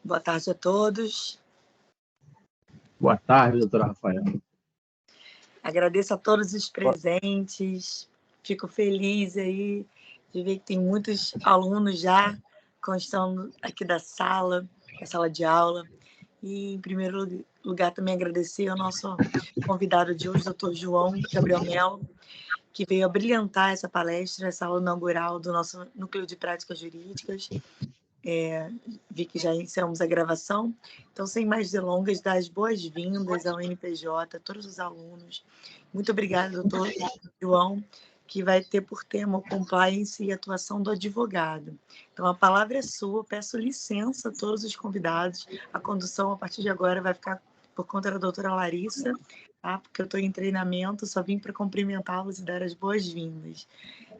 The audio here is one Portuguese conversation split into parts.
Boa tarde a todos. Boa tarde, doutora Rafaela. Agradeço a todos os presentes. Fico feliz aí de ver que tem muitos alunos já constando aqui da sala de aula. E, em primeiro lugar, também agradecer ao nosso convidado de hoje, doutor João Gabriel Mello, que veio a brilhantar essa palestra, essa aula inaugural do nosso Núcleo de Práticas Jurídicas. Vi que já iniciamos a gravação. Então, sem mais delongas, dar as boas-vindas ao NPJ, a todos os alunos. Muito obrigada, doutor João, que vai ter por tema o compliance e atuação do advogado. Então, a palavra é sua. Peço licença a todos os convidados. A condução, a partir de agora, vai ficar por conta da doutora Larissa, tá? Porque eu estou em treinamento, só vim para cumprimentá-los e dar as boas-vindas,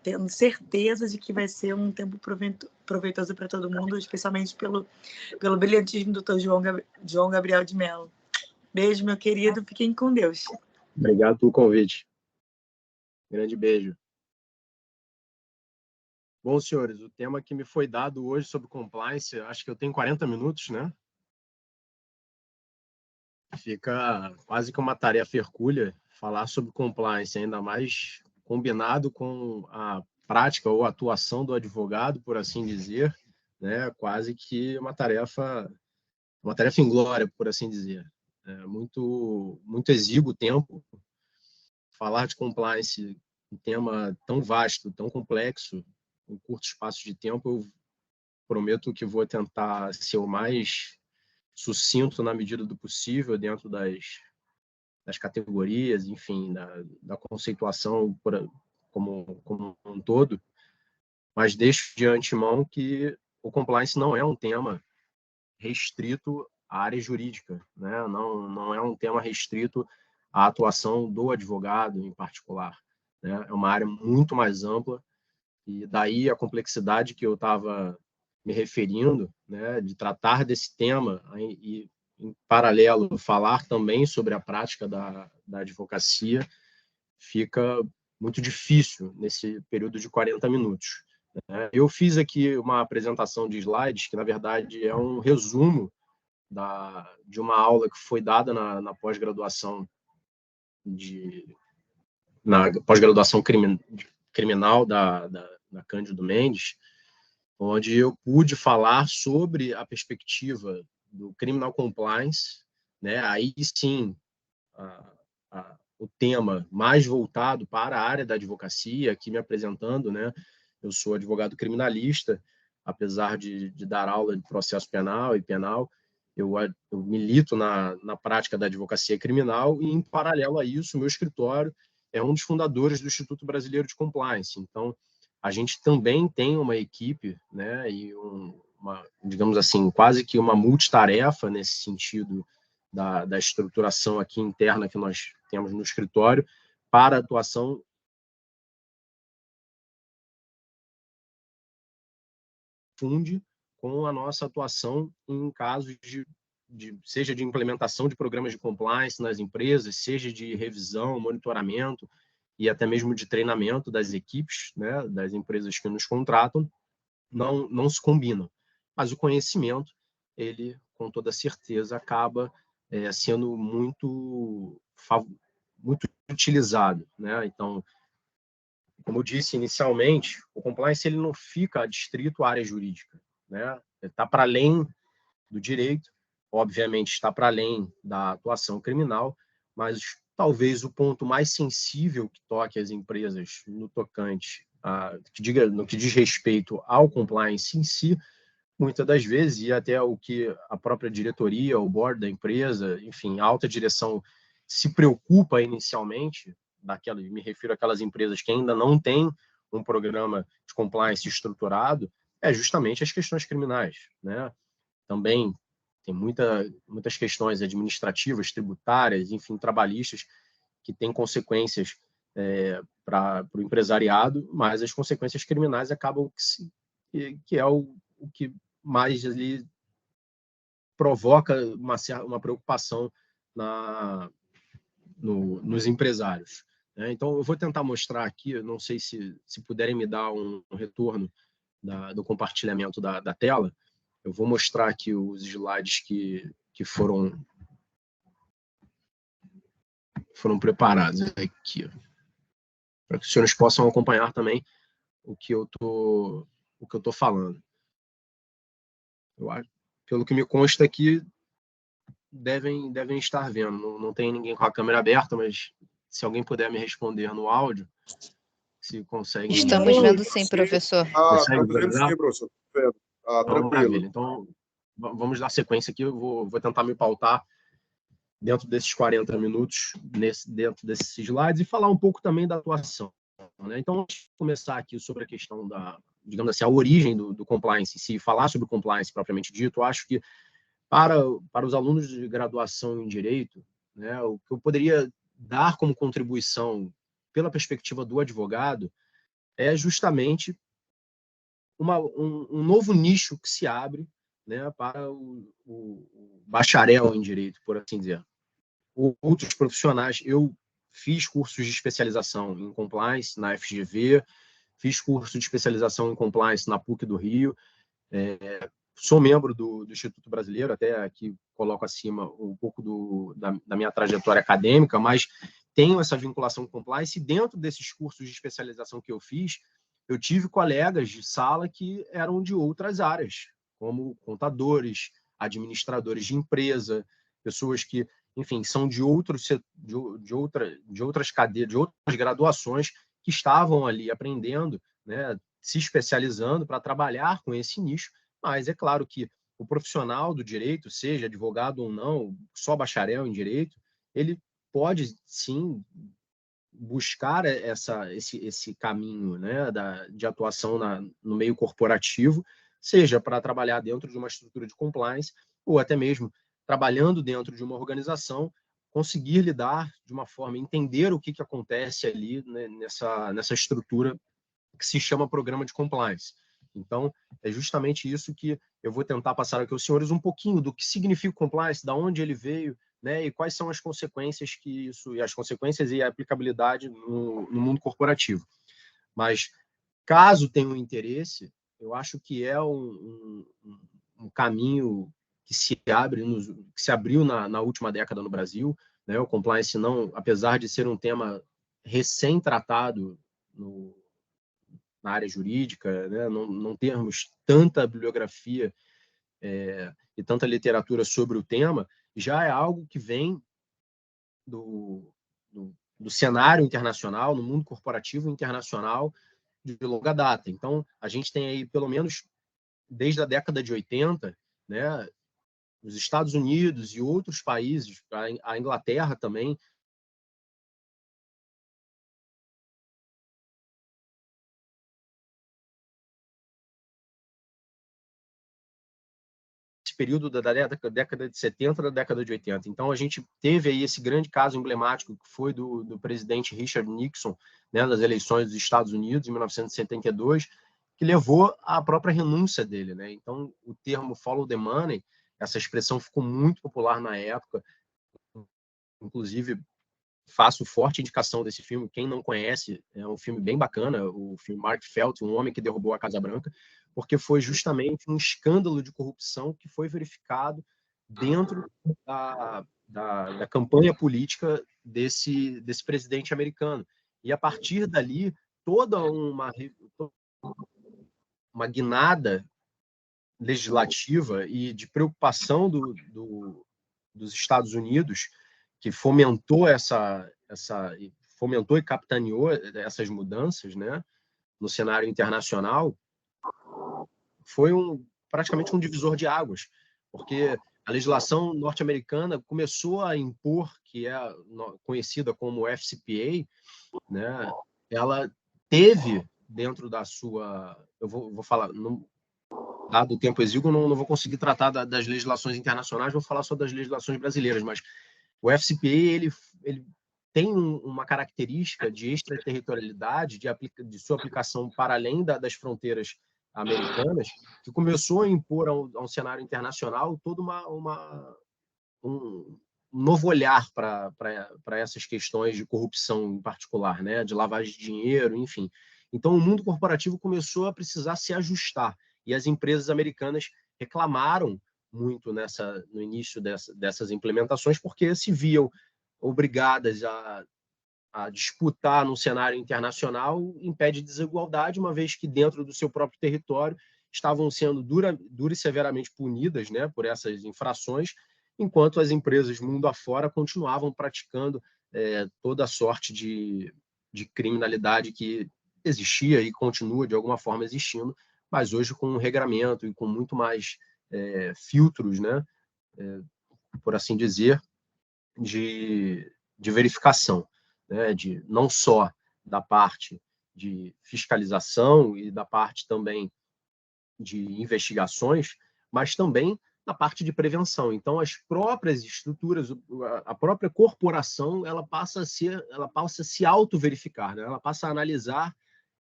tendo certeza de que vai ser um tempo proveitoso para todo mundo, especialmente pelo brilhantismo do Dr. João Gabriel de Mello. Beijo, meu querido. Fiquem com Deus. Obrigado pelo convite. Grande beijo. Bom, senhores, o tema que me foi dado hoje sobre compliance, acho que eu tenho 40 minutos, né? Fica quase que uma tarefa hercúlea falar sobre compliance, ainda mais combinado com a prática ou atuação do advogado, por assim dizer, né? Quase que uma tarefa inglória, por assim dizer. Muito exíguo o tempo. Falar de compliance, um tema tão vasto, tão complexo, em curto espaço de tempo, eu prometo que vou tentar ser o mais sucinto na medida do possível dentro das categorias, enfim, da conceituação como um todo, mas deixo de antemão que o compliance não é um tema restrito à área jurídica, né? Não é um tema restrito à atuação do advogado em particular, né? É uma área muito mais ampla e daí a complexidade que eu estava me referindo, né, de tratar desse tema e, em paralelo, falar também sobre a prática da advocacia, fica muito difícil nesse período de 40 minutos. Né? Eu fiz aqui uma apresentação de slides, que, na verdade, é um resumo de uma aula que foi dada na pós-graduação criminal da Cândido Mendes, onde eu pude falar sobre a perspectiva do criminal compliance, né? Aí sim, o tema mais voltado para a área da advocacia, aqui me apresentando, né? Eu sou advogado criminalista, apesar de dar aula de processo penal e penal, eu milito na prática da advocacia criminal e, em paralelo a isso, o meu escritório é um dos fundadores do Instituto Brasileiro de Compliance. Então, a gente também tem uma equipe, né, e digamos assim, quase que uma multitarefa nesse sentido da estruturação aqui interna que nós temos no escritório para a atuação funde com a nossa atuação em casos seja de implementação de programas de compliance nas empresas, seja de revisão, monitoramento e até mesmo de treinamento das equipes, né, das empresas que nos contratam, não se combinam. Mas o conhecimento, ele, com toda certeza, acaba sendo muito utilizado, né? Então, como eu disse inicialmente, o compliance ele não fica adstrito à área jurídica, né? Ele está para além do direito, obviamente está para além da atuação criminal, mas talvez o ponto mais sensível que toque as empresas no tocante no que diz respeito ao compliance em si, muitas das vezes, e até o que a própria diretoria, o board da empresa, enfim, a alta direção se preocupa inicialmente, me refiro àquelas empresas que ainda não têm um programa de compliance estruturado, é justamente as questões criminais, né? Também tem muitas questões administrativas, tributárias, enfim, trabalhistas, que têm consequências para o empresariado, mas as consequências criminais acabam que é o que mais ali provoca uma preocupação nos empresários. Né? Então, eu vou tentar mostrar aqui, não sei se puderem me dar um retorno do compartilhamento da tela, Eu vou mostrar aqui os slides que foram preparados aqui, para que os senhores possam acompanhar também o que eu tô falando. Eu acho, pelo que me consta aqui, devem estar vendo. Não tem ninguém com a câmera aberta, mas se alguém puder me responder no áudio, se conseguem... Estamos vendo sim, professor. Tá vendo sim, professor. Então, tranquilo. maravilha. Então, vamos dar sequência aqui. Eu vou tentar me pautar dentro desses 40 minutos, dentro desses slides, e falar um pouco também da atuação, né? Então, antes de começar aqui sobre a questão digamos assim, a origem do compliance em si, falar sobre o compliance propriamente dito, eu acho que para os alunos de graduação em Direito, né, o que eu poderia dar como contribuição pela perspectiva do advogado é justamente um novo nicho que se abre, né, para o bacharel em Direito, por assim dizer. Outros profissionais, eu fiz cursos de especialização em compliance na FGV, fiz curso de especialização em compliance na PUC do Rio, sou membro do Instituto Brasileiro, até aqui coloco acima um pouco da minha trajetória acadêmica, mas tenho essa vinculação com compliance, e dentro desses cursos de especialização que eu fiz, eu tive colegas de sala que eram de outras áreas, como contadores, administradores de empresa, pessoas que, enfim, são de outras cadeiras, de outras graduações, que estavam ali aprendendo, né, se especializando para trabalhar com esse nicho. Mas é claro que o profissional do direito, seja advogado ou não, só bacharel em direito, ele pode sim buscar esse caminho, né, de atuação no meio corporativo, seja para trabalhar dentro de uma estrutura de compliance, ou até mesmo trabalhando dentro de uma organização, conseguir lidar de uma forma, entender o que acontece ali, né, nessa estrutura que se chama programa de compliance. Então, é justamente isso que eu vou tentar passar aqui aos senhores, um pouquinho do que significa o compliance, da onde ele veio, né, e quais são as consequências e a aplicabilidade no mundo corporativo. Mas, caso tenham interesse, eu acho que é um caminho que se abriu na última década no Brasil, né? O compliance, não, apesar de ser um tema recém-tratado na área jurídica, né? Não termos tanta bibliografia e tanta literatura sobre o tema, já é algo que vem do cenário internacional, no mundo corporativo internacional, de longa data. Então, a gente tem aí, pelo menos desde a década de 80, né, os Estados Unidos e outros países, a Inglaterra também, esse período da década de 70, da década de 80. Então, a gente teve aí esse grande caso emblemático, que foi do presidente Richard Nixon, né, nas eleições dos Estados Unidos, em 1972, que levou à própria renúncia dele, né? Então, o termo follow the money, essa expressão ficou muito popular na época. Inclusive, faço forte indicação desse filme. Quem não conhece, é um filme bem bacana, o filme Mark Felt, Um Homem que Derrubou a Casa Branca, porque foi justamente um escândalo de corrupção que foi verificado dentro da campanha política desse presidente americano. E, a partir dali, toda uma guinada legislativa e de preocupação dos Estados Unidos, que fomentou fomentou e capitaneou essas mudanças, né, no cenário internacional, foi praticamente um divisor de águas, porque a legislação norte-americana começou a impor, que é conhecida como FCPA, né, ela teve dentro da sua... Eu vou falar... Dado o tempo exíguo, não vou conseguir tratar das legislações internacionais, vou falar só das legislações brasileiras, mas o FCPA ele tem uma característica de extraterritorialidade, de sua aplicação para além das fronteiras americanas, que começou a impor a um cenário internacional todo um novo olhar para essas questões de corrupção em particular, né? De lavagem de dinheiro, enfim. Então, o mundo corporativo começou a precisar se ajustar, e as empresas americanas reclamaram muito no início dessas implementações, porque se viam obrigadas a disputar no cenário internacional em pé de desigualdade, uma vez que dentro do seu próprio território estavam sendo dura e severamente punidas, né, por essas infrações, enquanto as empresas mundo afora continuavam praticando toda a sorte de criminalidade que existia e continua de alguma forma existindo, mas hoje com um regramento e com muito mais filtros, né, por assim dizer, de verificação, né, de não só da parte de fiscalização e da parte também de investigações, mas também na parte de prevenção. Então, as próprias estruturas, a própria corporação, ela passa a se auto-verificar, né? Ela passa a analisar,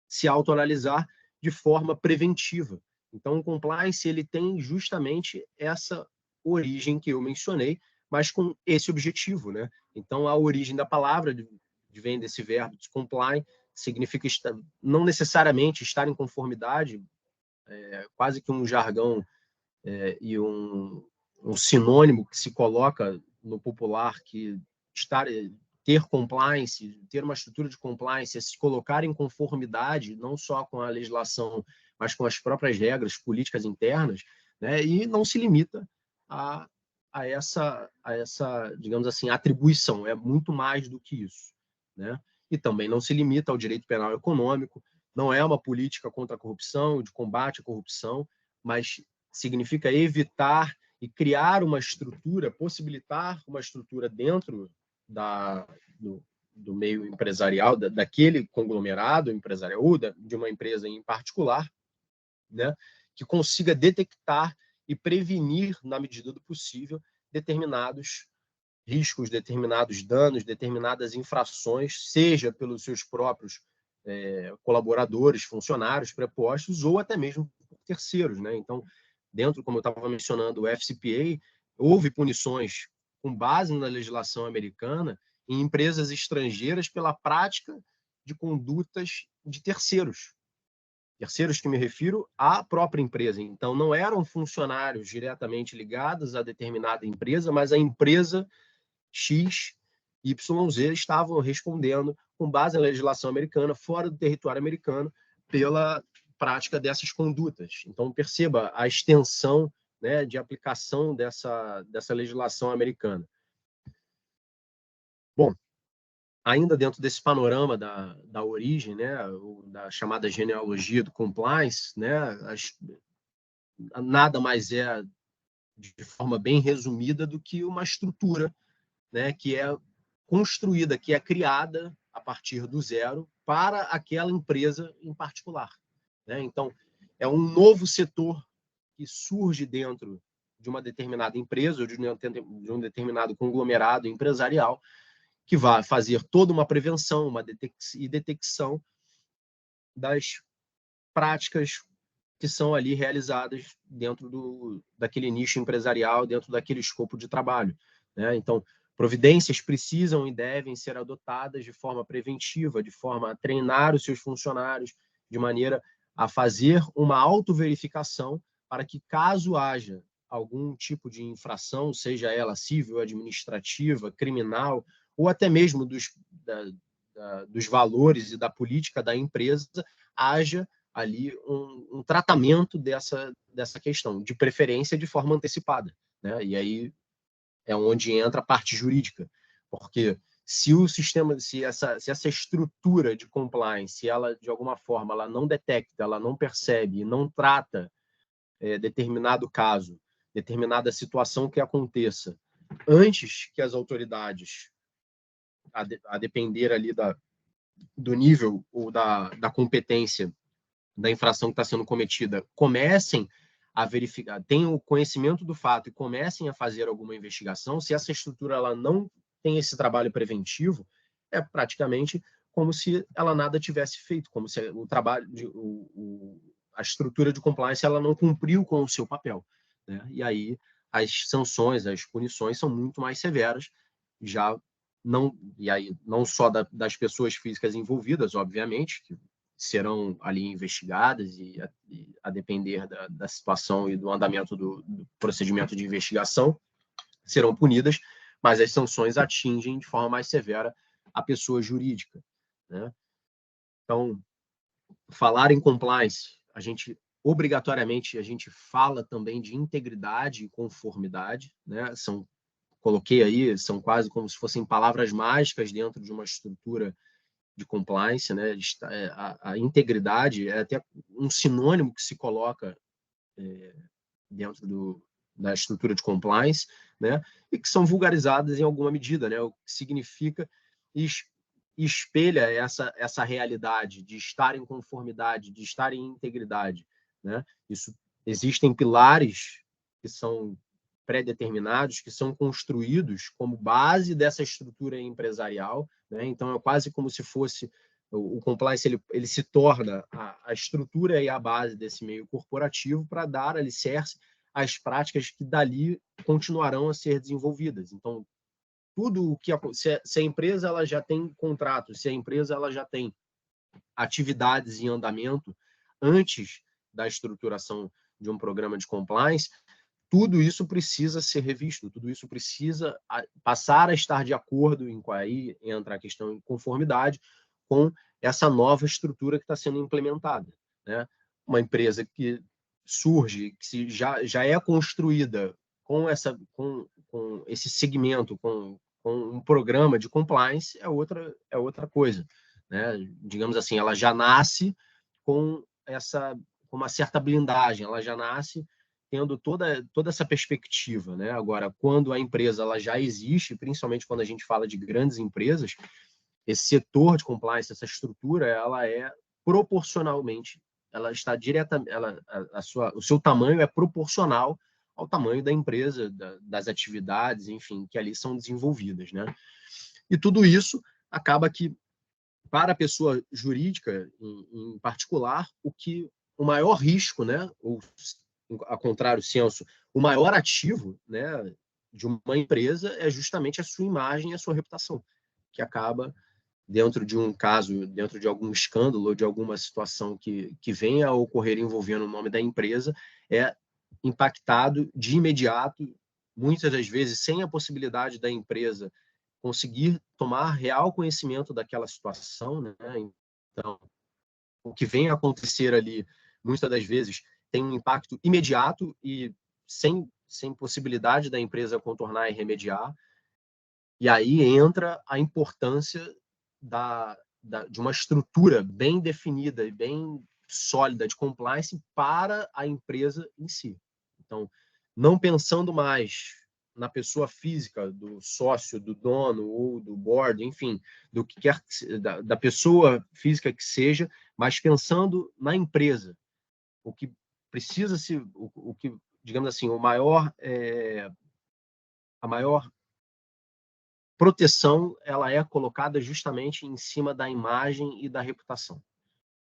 se autoanalisar de forma preventiva. Então, o compliance ele tem justamente essa origem que eu mencionei, mas com esse objetivo, né? Então, a origem da palavra vem desse verbo de comply, significa não necessariamente estar em conformidade, quase que um jargão e um sinônimo que se coloca no popular, que ter compliance, ter uma estrutura de compliance, é se colocar em conformidade, não só com a legislação, mas com as próprias regras políticas internas, né? E não se limita a essa, digamos assim, atribuição, é muito mais do que isso, né? E também não se limita ao direito penal econômico, não é uma política contra a corrupção, de combate à corrupção, mas significa evitar e criar uma estrutura, possibilitar uma estrutura dentro do meio empresarial, daquele conglomerado empresarial, ou de uma empresa em particular, né, que consiga detectar e prevenir, na medida do possível, determinados riscos, determinados danos, determinadas infrações, seja pelos seus próprios colaboradores, funcionários prepostos, ou até mesmo por terceiros, né? Então, dentro, como eu estava mencionando, o FCPA, houve punições com base na legislação americana em empresas estrangeiras pela prática de condutas de terceiros. Terceiros que me refiro à própria empresa. Então, não eram funcionários diretamente ligados a determinada empresa, mas a empresa X, YZ estavam respondendo com base na legislação americana, fora do território americano, pela prática dessas condutas. Então, perceba a extensão, né, de aplicação dessa legislação americana. Bom, ainda dentro desse panorama da origem, né, da chamada genealogia do compliance, né, nada mais é, de forma bem resumida, do que uma estrutura, né, que é construída, que é criada a partir do zero para aquela empresa em particular, né? Então, é um novo setor que surge dentro de uma determinada empresa ou de um determinado conglomerado empresarial, que vai fazer toda uma prevenção, uma detecção das práticas que são ali realizadas dentro daquele nicho empresarial, dentro daquele escopo de trabalho, né? Então, providências precisam e devem ser adotadas de forma preventiva, de forma a treinar os seus funcionários, de maneira a fazer uma autoverificação para que, caso haja algum tipo de infração, seja ela civil, administrativa, criminal, ou até mesmo dos valores e da política da empresa, haja ali um tratamento dessa questão, de preferência de forma antecipada, né? E aí é onde entra a parte jurídica, porque se o sistema, se essa estrutura de compliance, ela de alguma forma ela não detecta, ela não percebe, não trata determinado caso, determinada situação que aconteça antes que as autoridades, a depender ali do nível ou da competência da infração que está sendo cometida, comecem a verificar, tenham o conhecimento do fato e comecem a fazer alguma investigação, se essa estrutura ela não tem esse trabalho preventivo, é praticamente como se ela nada tivesse feito, como se o trabalho, a estrutura de compliance ela não cumpriu com o seu papel, né? E aí as sanções, as punições são muito mais severas, já não, e aí não só das pessoas físicas envolvidas, obviamente, que serão ali investigadas e a depender da situação e do andamento do procedimento de investigação, serão punidas, mas as sanções atingem de forma mais severa a pessoa jurídica, né? Então, falar em compliance, obrigatoriamente a gente fala também de integridade e conformidade, né? Coloquei aí, são quase como se fossem palavras mágicas dentro de uma estrutura de compliance, né? A integridade é até um sinônimo que se coloca dentro da estrutura de compliance, né? E que são vulgarizadas em alguma medida, né? O que significa e espelha essa realidade de estar em conformidade, de estar em integridade, né? Existem pilares que são pré-determinados, que são construídos como base dessa estrutura empresarial, né? Então é quase como se fosse o compliance, ele se torna a estrutura e a base desse meio corporativo para dar alicerce às práticas que dali continuarão a ser desenvolvidas. Então, tudo o que se a empresa ela já tem contrato, se a empresa ela já tem atividades em andamento antes da estruturação de um programa de compliance, tudo isso precisa ser revisto, tudo isso precisa passar a estar de acordo, aí entra a questão de conformidade com essa nova estrutura que está sendo implementada, né? Uma empresa que surge, que já é construída com esse segmento, com um programa de compliance, é outra coisa, né? Digamos assim, ela já nasce com uma certa blindagem, ela já nasce tendo toda essa perspectiva, né? Agora, quando a empresa ela já existe, principalmente quando a gente fala de grandes empresas, esse setor de compliance, essa estrutura, ela é proporcionalmente, ela está diretamente, o seu tamanho é proporcional ao tamanho da empresa, das atividades, enfim, que ali são desenvolvidas, né? E tudo isso acaba que, para a pessoa jurídica, em particular, o maior risco, né, ou a contrário senso, o maior ativo, né, de uma empresa é justamente a sua imagem e a sua reputação, que acaba dentro de um caso, dentro de algum escândalo ou de alguma situação que venha a ocorrer envolvendo o nome da empresa, é impactado de imediato, muitas das vezes sem a possibilidade da empresa conseguir tomar real conhecimento daquela situação, né? Então, o que vem a acontecer ali, muitas das vezes, tem um impacto imediato e sem possibilidade da empresa contornar e remediar. E aí entra a importância de uma estrutura bem definida e bem sólida de compliance para a empresa em si. Então, não pensando mais na pessoa física, do sócio, do dono ou do board, enfim, do que quer da pessoa física que seja, mas pensando na empresa. O que precisa se, o que, digamos assim, a maior proteção ela é colocada justamente em cima da imagem e da reputação.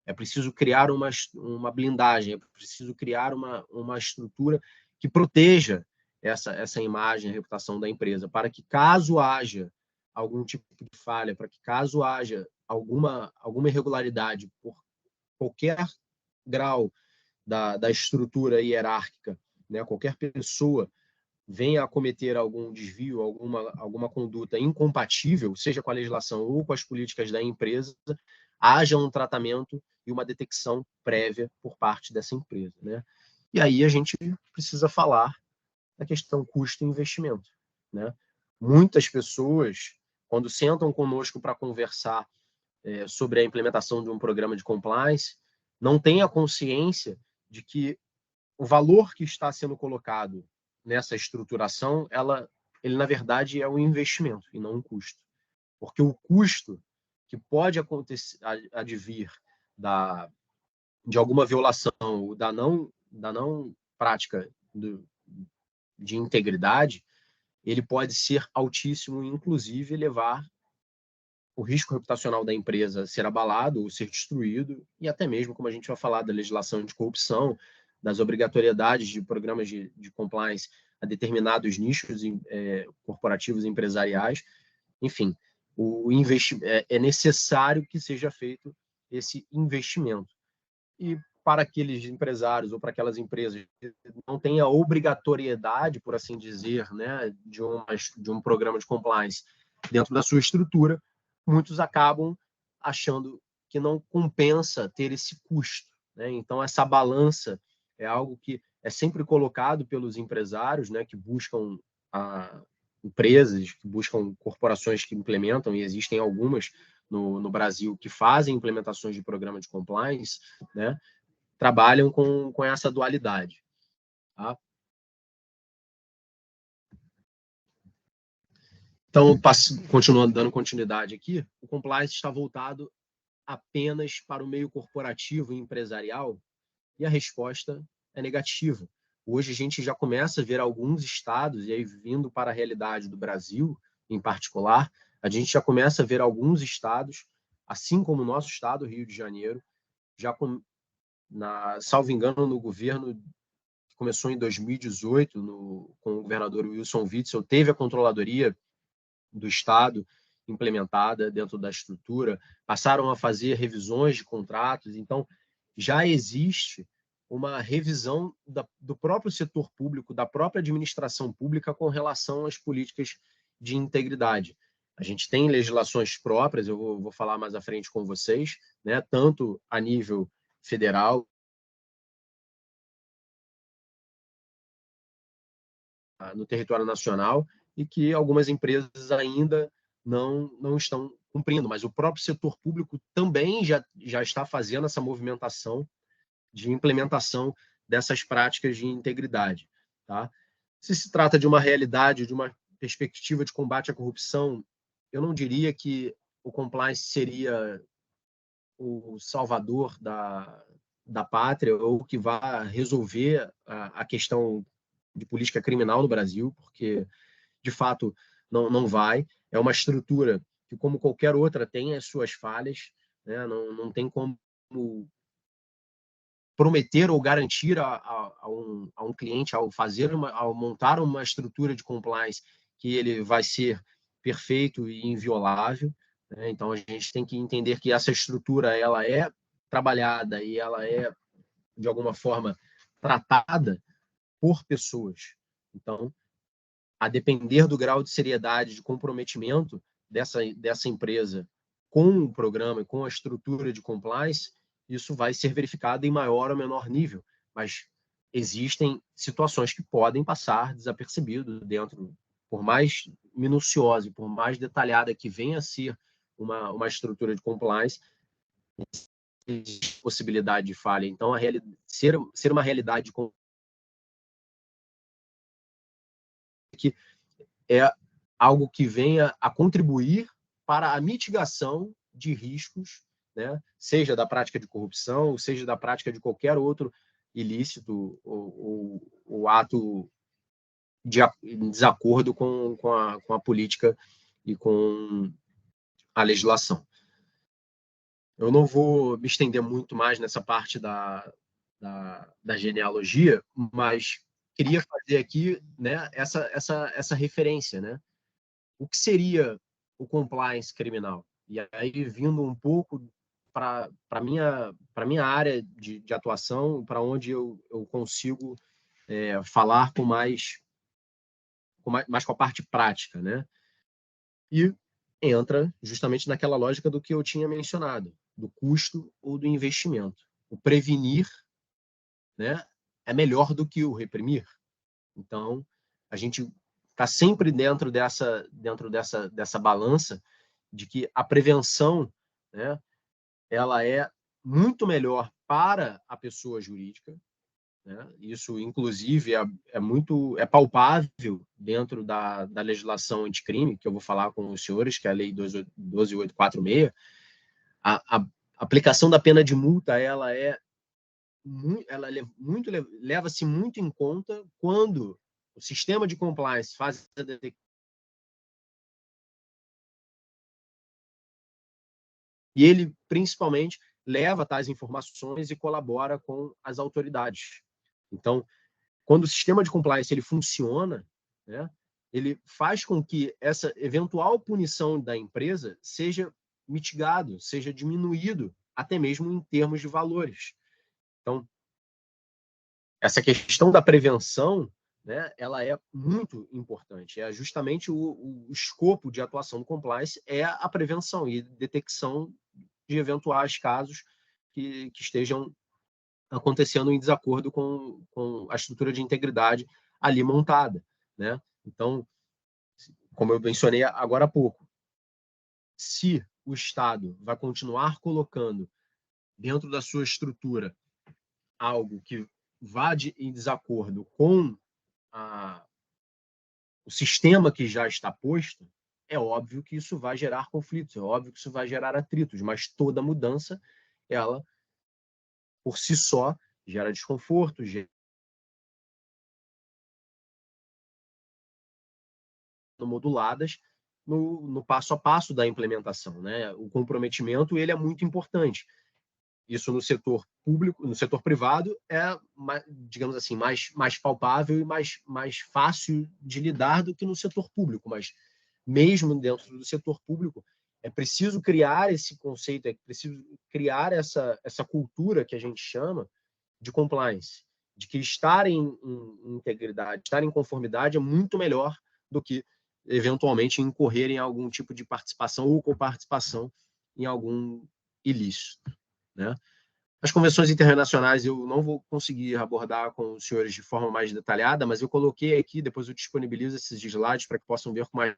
É preciso criar uma blindagem, é preciso criar uma estrutura que proteja essa imagem, a reputação da empresa, para que caso haja algum tipo de falha, para que caso haja alguma irregularidade por qualquer grau da estrutura hierárquica, né, qualquer pessoa venha a cometer algum desvio, alguma conduta incompatível, seja com a legislação ou com as políticas da empresa, haja um tratamento e uma detecção prévia por parte dessa empresa, né? E aí a gente precisa falar da questão custo e investimento, né? Muitas pessoas, quando sentam conosco para conversar sobre a implementação de um programa de compliance, não têm a consciência de que o valor que está sendo colocado nessa estruturação, ele na verdade é um investimento e não um custo. Porque o custo que pode acontecer, advir de alguma violação ou da não prática de integridade, ele pode ser altíssimo e, inclusive, levar o risco reputacional da empresa a ser abalado ou ser destruído, e até mesmo, como a gente vai falar da legislação de corrupção, das obrigatoriedades de programas de compliance a determinados nichos corporativos e empresariais. Enfim, é necessário que seja feito esse investimento. E para aqueles empresários ou para aquelas empresas que não têm a obrigatoriedade, por assim dizer, né, de um programa de compliance dentro da sua estrutura, muitos acabam achando que não compensa ter esse custo, né? Então, essa balança é algo que é sempre colocado pelos empresários, né, que buscam empresas, que buscam corporações que implementam, e existem algumas no Brasil que fazem implementações de programa de compliance, né, trabalham com essa dualidade. Tá? Então, continuando, dando continuidade aqui, o compliance está voltado apenas para o meio corporativo e empresarial, e a resposta é negativa. Hoje a gente já começa a ver alguns estados, e aí vindo para a realidade do Brasil, em particular, a gente já começa a ver alguns estados, assim como o nosso estado, Rio de Janeiro, já salvo engano, no governo que começou em 2018, com o governador Wilson Witzel, teve a controladoria do estado implementada dentro da estrutura, passaram a fazer revisões de contratos, então já existe uma revisão do próprio setor público, da própria administração pública com relação às políticas de integridade. A gente tem legislações próprias, eu vou falar mais à frente com vocês, né, tanto a nível federal, no território nacional, e que algumas empresas ainda não estão cumprindo, mas o próprio setor público também já está fazendo essa movimentação de implementação dessas práticas de integridade. Tá? Se trata de uma realidade, de uma perspectiva de combate à corrupção, eu não diria que o compliance seria o salvador da pátria ou que vá resolver a questão de política criminal no Brasil, porque, de fato, não vai. É uma estrutura que, como qualquer outra, tem as suas falhas, né? Não tem como prometer ou garantir a um cliente, ao montar uma estrutura de compliance, que ele vai ser perfeito e inviolável, né? Então, a gente tem que entender que essa estrutura ela é trabalhada e ela é, de alguma forma, tratada por pessoas. Então, a depender do grau de seriedade, de comprometimento dessa empresa com o programa e com a estrutura de compliance, isso vai ser verificado em maior ou menor nível. Mas existem situações que podem passar desapercebido dentro, por mais minuciosa e por mais detalhada que venha a ser uma estrutura de compliance, existe possibilidade de falha. Então, ser uma realidade que é algo que venha a contribuir para a mitigação de riscos, né? Seja da prática de corrupção, seja da prática de qualquer outro ilícito ou ato de desacordo com a política e com a legislação. Eu não vou me estender muito mais nessa parte da genealogia, mas queria fazer aqui, né, essa referência, né? O que seria o compliance criminal? E aí, vindo um pouco para a minha área de atuação, para onde eu consigo falar mais com a parte prática, né? E entra justamente naquela lógica do que eu tinha mencionado, do custo ou do investimento. O prevenir, né, é melhor do que o reprimir. Então, a gente está sempre dentro dessa balança de que a prevenção, né, ela é muito melhor para a pessoa jurídica, né? Isso, inclusive, é palpável dentro da legislação anticrime, que eu vou falar com os senhores, que é a Lei 12.846. A aplicação da pena de multa leva-se muito em conta quando o sistema de compliance faz a detecção e ele, principalmente, leva tais informações e colabora com as autoridades. Então, quando o sistema de compliance ele funciona, né, ele faz com que essa eventual punição da empresa seja mitigado, seja diminuído até mesmo em termos de valores. Então, essa questão da prevenção, né, ela é muito importante. É justamente o escopo de atuação do compliance é a prevenção e detecção de eventuais casos que estejam acontecendo em desacordo com a estrutura de integridade ali montada, né? Então, como eu mencionei agora há pouco, se o Estado vai continuar colocando dentro da sua estrutura algo que vá em desacordo com o sistema que já está posto, é óbvio que isso vai gerar conflitos, é óbvio que isso vai gerar atritos, mas toda mudança, ela, por si só, gera desconforto, moduladas no passo a passo da implementação, né? O comprometimento ele é muito importante. Isso no setor público, no setor privado é, digamos assim, mais palpável e mais fácil de lidar do que no setor público, mas mesmo dentro do setor público é preciso criar esse conceito, é preciso criar essa cultura que a gente chama de compliance, de que estar em integridade, estar em conformidade é muito melhor do que eventualmente incorrer em algum tipo de participação ou coparticipação em algum ilícito, né? As convenções internacionais eu não vou conseguir abordar com os senhores de forma mais detalhada, mas eu coloquei aqui, depois eu disponibilizo esses slides para que possam ver com mais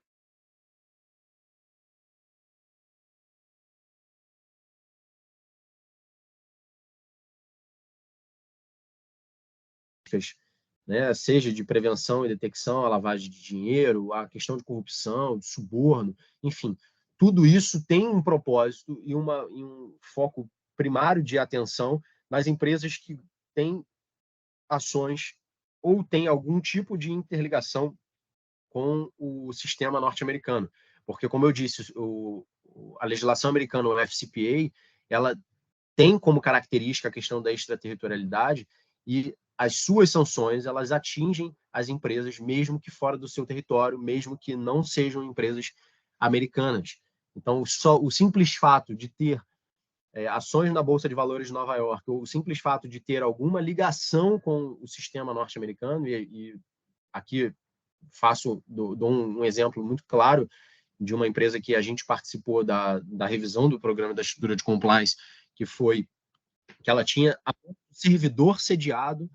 né, seja de prevenção e detecção à lavagem de dinheiro, a questão de corrupção, de suborno, enfim, tudo isso tem um propósito e um foco primário de atenção nas empresas que têm ações ou têm algum tipo de interligação com o sistema norte-americano. Porque, como eu disse, a legislação americana, o FCPA, ela tem como característica a questão da extraterritorialidade e as suas sanções elas atingem as empresas mesmo que fora do seu território, mesmo que não sejam empresas americanas. Então, só o simples fato de ter ações na Bolsa de Valores de Nova York, ou o simples fato de ter alguma ligação com o sistema norte-americano, e aqui dou um exemplo muito claro de uma empresa que a gente participou da revisão do programa da estrutura de compliance, que foi que ela tinha um servidor sediado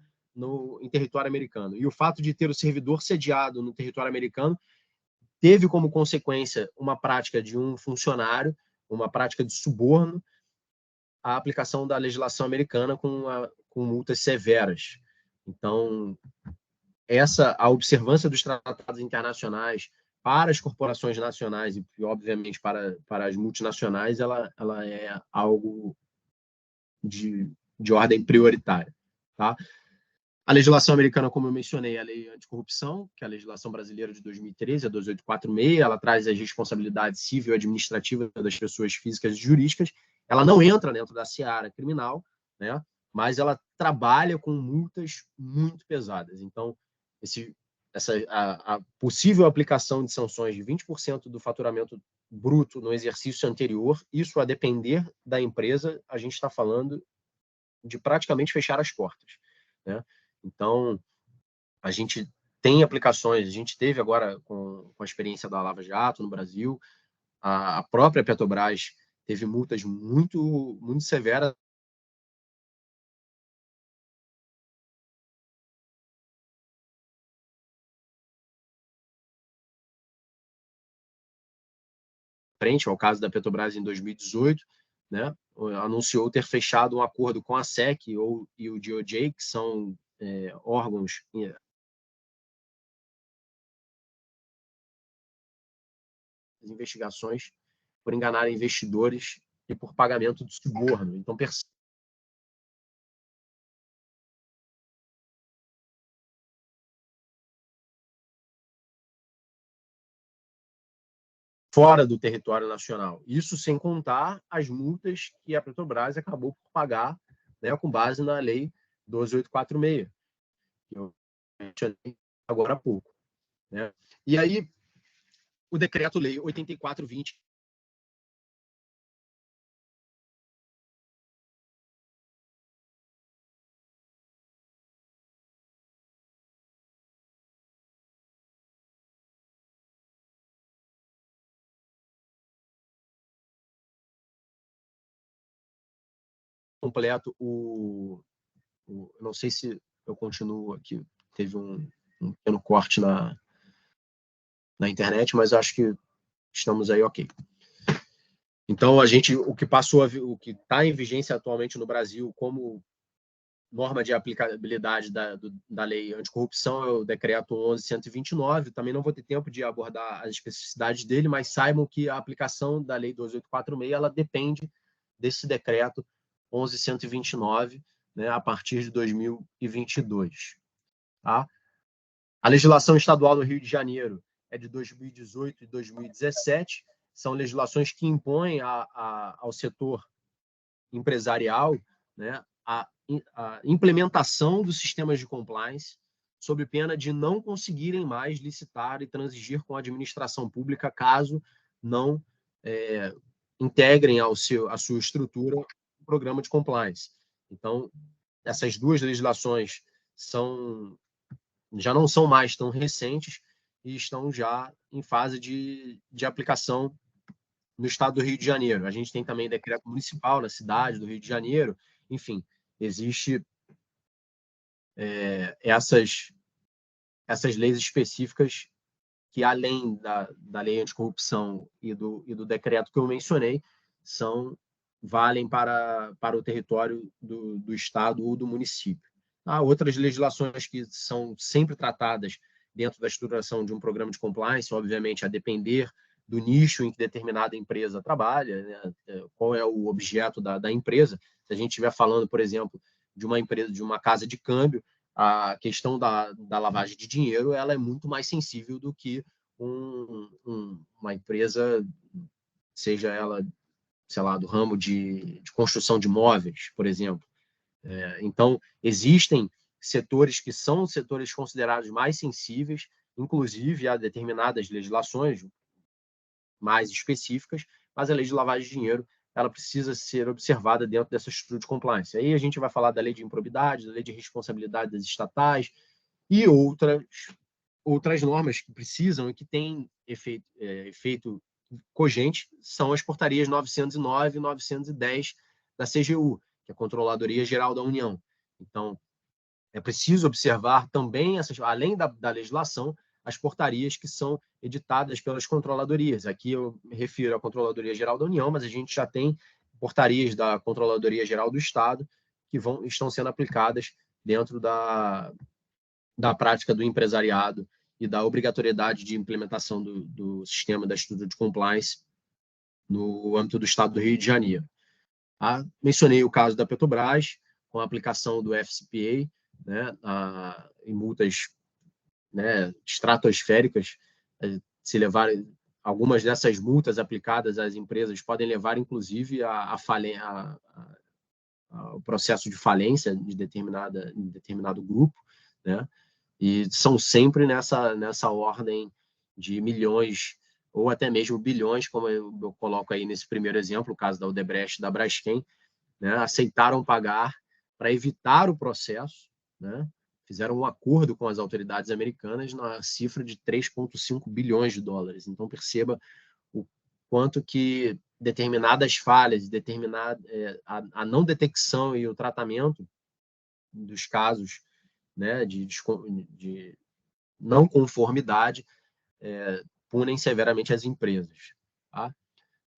em território americano. E o fato de ter o servidor sediado no território americano teve como consequência uma prática de um funcionário, uma prática de suborno, a aplicação da legislação americana com multas severas. Então, a observância dos tratados internacionais para as corporações nacionais e, obviamente, para as multinacionais, ela é algo de ordem prioritária. Tá? A legislação americana, como eu mencionei, a lei anticorrupção, que é a legislação brasileira de 2013, a 2846, ela traz as responsabilidades civil e administrativa das pessoas físicas e jurídicas. Ela não entra dentro da seara criminal, né? Mas ela trabalha com multas muito pesadas. Então, a possível aplicação de sanções de 20% do faturamento bruto no exercício anterior, isso a depender da empresa, a gente está falando de praticamente fechar as portas, né? Então, a gente tem aplicações, a gente teve agora com a experiência da Lava Jato no Brasil, a própria Petrobras teve multas muito, muito severas frente ao caso da Petrobras em 2018, né? Anunciou ter fechado um acordo com a SEC e o DOJ, que são órgãos de investigações por enganar investidores e por pagamento de suborno. Então, fora do território nacional. Isso sem contar as multas que a Petrobras acabou por pagar, né, com base na Lei 12846, que eu mencionei agora há pouco, né? E aí, o Decreto-Lei 8420, completo não sei se eu continuo aqui, teve um pequeno corte na internet, mas acho que estamos aí ok. Então, o que está em vigência atualmente no Brasil como norma de aplicabilidade da lei anticorrupção é o decreto 11.129. Também não vou ter tempo de abordar as especificidades dele, mas saibam que a aplicação da lei 2846 ela depende desse decreto 11.129, né, a partir de 2022. Tá? A legislação estadual do Rio de Janeiro é de 2018 e 2017, são legislações que impõem ao setor empresarial, né, a implementação dos sistemas de compliance, sob pena de não conseguirem mais licitar e transigir com a administração pública caso não integrem à sua estrutura o programa de compliance. Então, essas duas legislações já não são mais tão recentes e estão já em fase de aplicação no estado do Rio de Janeiro. A gente tem também decreto municipal na cidade do Rio de Janeiro. Enfim, existe essas leis específicas que, além da lei anticorrupção e do decreto que eu mencionei, valem para o território do estado ou do município. Há outras legislações que são sempre tratadas dentro da estruturação de um programa de compliance, obviamente, a depender do nicho em que determinada empresa trabalha, né? Qual é o objeto da empresa. Se a gente estiver falando, por exemplo, de uma empresa, de uma casa de câmbio, a questão da lavagem de dinheiro ela é muito mais sensível do que uma empresa, seja ela, sei lá, do ramo de construção de móveis, por exemplo. Então, existem setores que são setores considerados mais sensíveis, inclusive há determinadas legislações mais específicas, mas a lei de lavagem de dinheiro ela precisa ser observada dentro dessa estrutura de compliance. Aí a gente vai falar da lei de improbidade, da lei de responsabilidade das estatais e outras normas que precisam e que têm efeito cogente são as portarias 909 e 910 da CGU, que é a Controladoria Geral da União. Então, é preciso observar também, além da legislação, as portarias que são editadas pelas controladorias. Aqui eu me refiro à Controladoria Geral da União, mas a gente já tem portarias da Controladoria Geral do Estado que estão sendo aplicadas dentro da prática do empresariado e da obrigatoriedade de implementação do sistema da estrutura de compliance no âmbito do Estado do Rio de Janeiro. Mencionei o caso da Petrobras, com a aplicação do FCPA, né, em multas, né, estratosféricas. Se levar algumas dessas multas aplicadas às empresas podem levar, inclusive, ao processo de falência de determinado grupo, né? E são sempre nessa ordem de milhões ou até mesmo bilhões, como eu coloco aí nesse primeiro exemplo, o caso da Odebrecht e da Braskem, né? Aceitaram pagar para evitar o processo, né? Fizeram um acordo com as autoridades americanas na cifra de 3,5 bilhões de dólares. Então, perceba o quanto que determinadas falhas, a não detecção e o tratamento dos casos, né, de não conformidade punem severamente as empresas. Tá?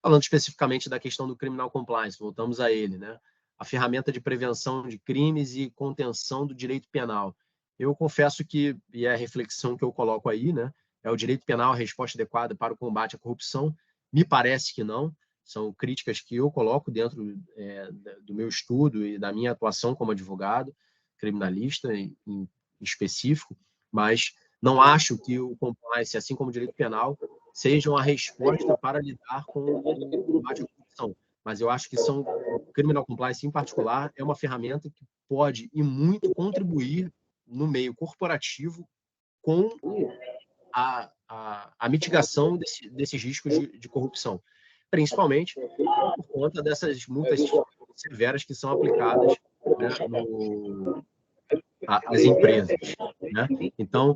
Falando especificamente da questão do criminal compliance, voltamos a ele, né? A ferramenta de prevenção de crimes e contenção do direito penal. Eu confesso que, e é a reflexão que eu coloco aí, né? É o direito penal a resposta adequada para o combate à corrupção? Me parece que não. São críticas que eu coloco dentro do meu estudo e da minha atuação como advogado, criminalista em específico, mas não acho que o compliance, assim como o direito penal, sejam a resposta para lidar com o combate à corrupção. Mas eu acho que o criminal compliance, em particular, é uma ferramenta que pode e muito contribuir no meio corporativo com a mitigação desses riscos de corrupção, principalmente por conta dessas multas severas que são aplicadas, né, às empresas. Né? Então,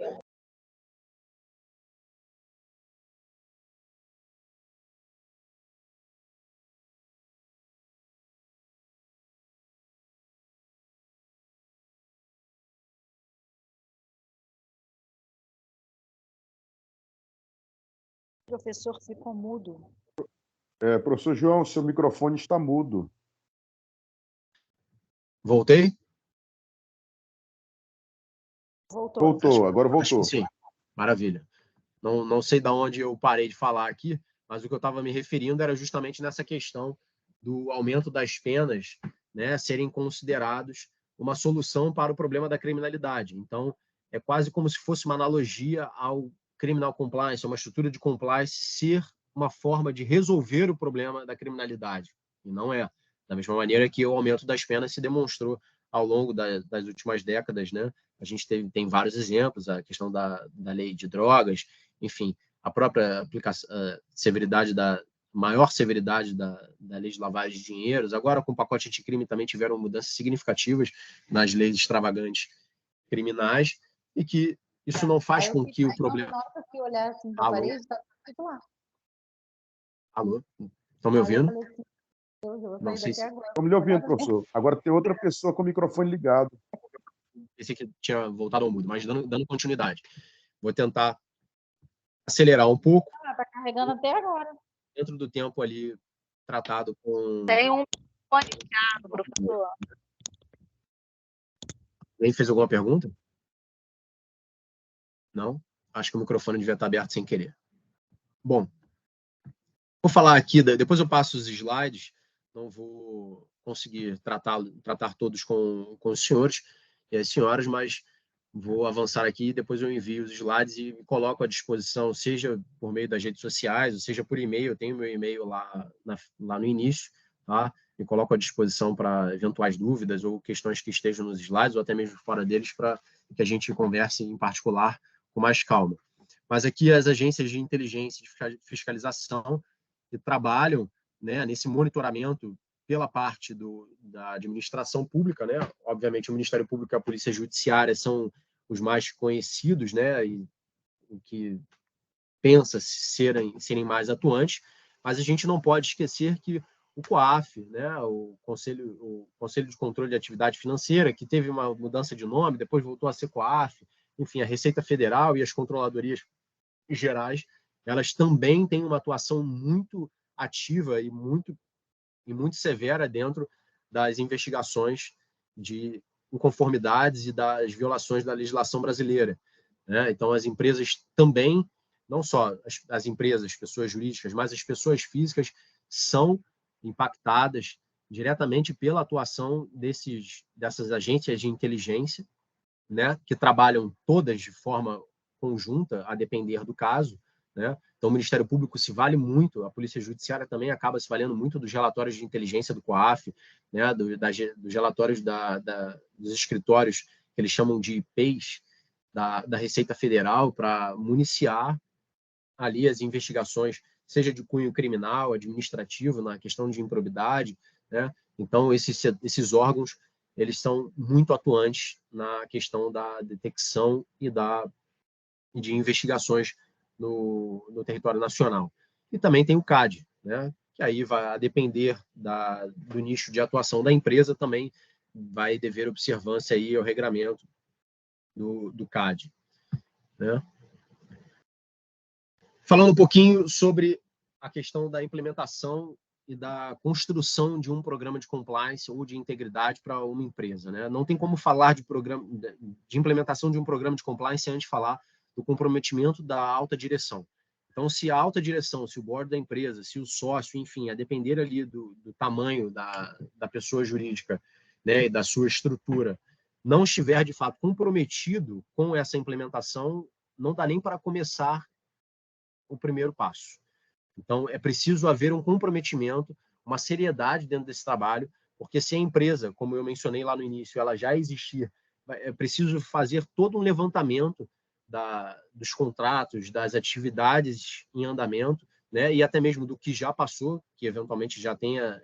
O professor ficou mudo. Professor João, seu microfone está mudo. Voltei? Voltou, agora Acho que voltou. sim. Maravilha. Não sei de onde eu parei de falar aqui, mas o que eu estava me referindo era justamente nessa questão do aumento das penas, né, serem considerados uma solução para o problema da criminalidade. Então, é quase como se fosse uma analogia ao criminal compliance, uma estrutura de compliance ser uma forma de resolver o problema da criminalidade. E não é. Da mesma maneira que o aumento das penas se demonstrou ao longo das últimas décadas, né? A gente tem vários exemplos, a questão da lei de drogas, enfim, a própria aplicação, maior severidade da lei de lavagem de dinheiros. Agora, com o pacote anticrime, também tiveram mudanças significativas nas leis extravagantes criminais, e que isso não faz com que o problema... Se olhar assim para a parede, está tudo lá. Alô? Estão me ouvindo? Não sei se... Estamos lhe ouvindo, professor. Agora tem outra pessoa com o microfone ligado. Esse aqui tinha voltado ao mudo, mas dando continuidade. Vou tentar acelerar um pouco. Está carregando até agora. Dentro do tempo ali tratado com... Tem um fone ligado, professor. Alguém fez alguma pergunta? Não? Acho que o microfone devia estar aberto sem querer. Bom, vou falar aqui, depois eu passo os slides, não vou conseguir tratar todos com os senhores e as senhoras, mas vou avançar aqui, depois eu envio os slides e me coloco à disposição, seja por meio das redes sociais, ou seja por e-mail. Eu tenho meu e-mail lá no início, tá? Me coloco à disposição para eventuais dúvidas ou questões que estejam nos slides, ou até mesmo fora deles, para que a gente converse em particular com mais calma. Mas aqui as agências de inteligência e de fiscalização que trabalham, né, nesse monitoramento pela parte da administração pública, né? Obviamente, o Ministério Público e a Polícia Judiciária são os mais conhecidos, né, e o que pensa serem mais atuantes, mas a gente não pode esquecer que o COAF, né, o Conselho de Controle de Atividade Financeira, que teve uma mudança de nome, depois voltou a ser COAF, enfim, a Receita Federal e as controladorias gerais, elas também têm uma atuação muito ativa e muito severa dentro das investigações de inconformidades e das violações da legislação brasileira, né? Então, as empresas também, não só as empresas, pessoas jurídicas, mas as pessoas físicas são impactadas diretamente pela atuação dessas agências de inteligência, né? Que trabalham todas de forma conjunta, a depender do caso, né? Então, o Ministério Público se vale muito, a Polícia Judiciária também acaba se valendo muito dos relatórios de inteligência do COAF, né? Dos relatórios dos escritórios, que eles chamam de IPs, da Receita Federal, para municiar ali as investigações, seja de cunho criminal, administrativo, na questão de improbidade, né? Então, esses órgãos, eles são muito atuantes na questão da detecção e de investigações no território nacional. E também tem o CAD, né? Que aí vai depender do nicho de atuação da empresa, também vai dever observância aí ao regramento do CAD, né? Falando um pouquinho sobre a questão da implementação e da construção de um programa de compliance ou de integridade para uma empresa, né? Não tem como falar de implementação de um programa de compliance antes de falar do comprometimento da alta direção. Então, se a alta direção, se o board da empresa, se o sócio, enfim, a depender ali do tamanho da pessoa jurídica, né, e da sua estrutura, não estiver de fato comprometido com essa implementação, não dá nem para começar o primeiro passo. Então, é preciso haver um comprometimento, uma seriedade dentro desse trabalho, porque se a empresa, como eu mencionei lá no início, ela já existir, é preciso fazer todo um levantamento dos contratos, das atividades em andamento, né, e até mesmo do que já passou, que eventualmente já tenha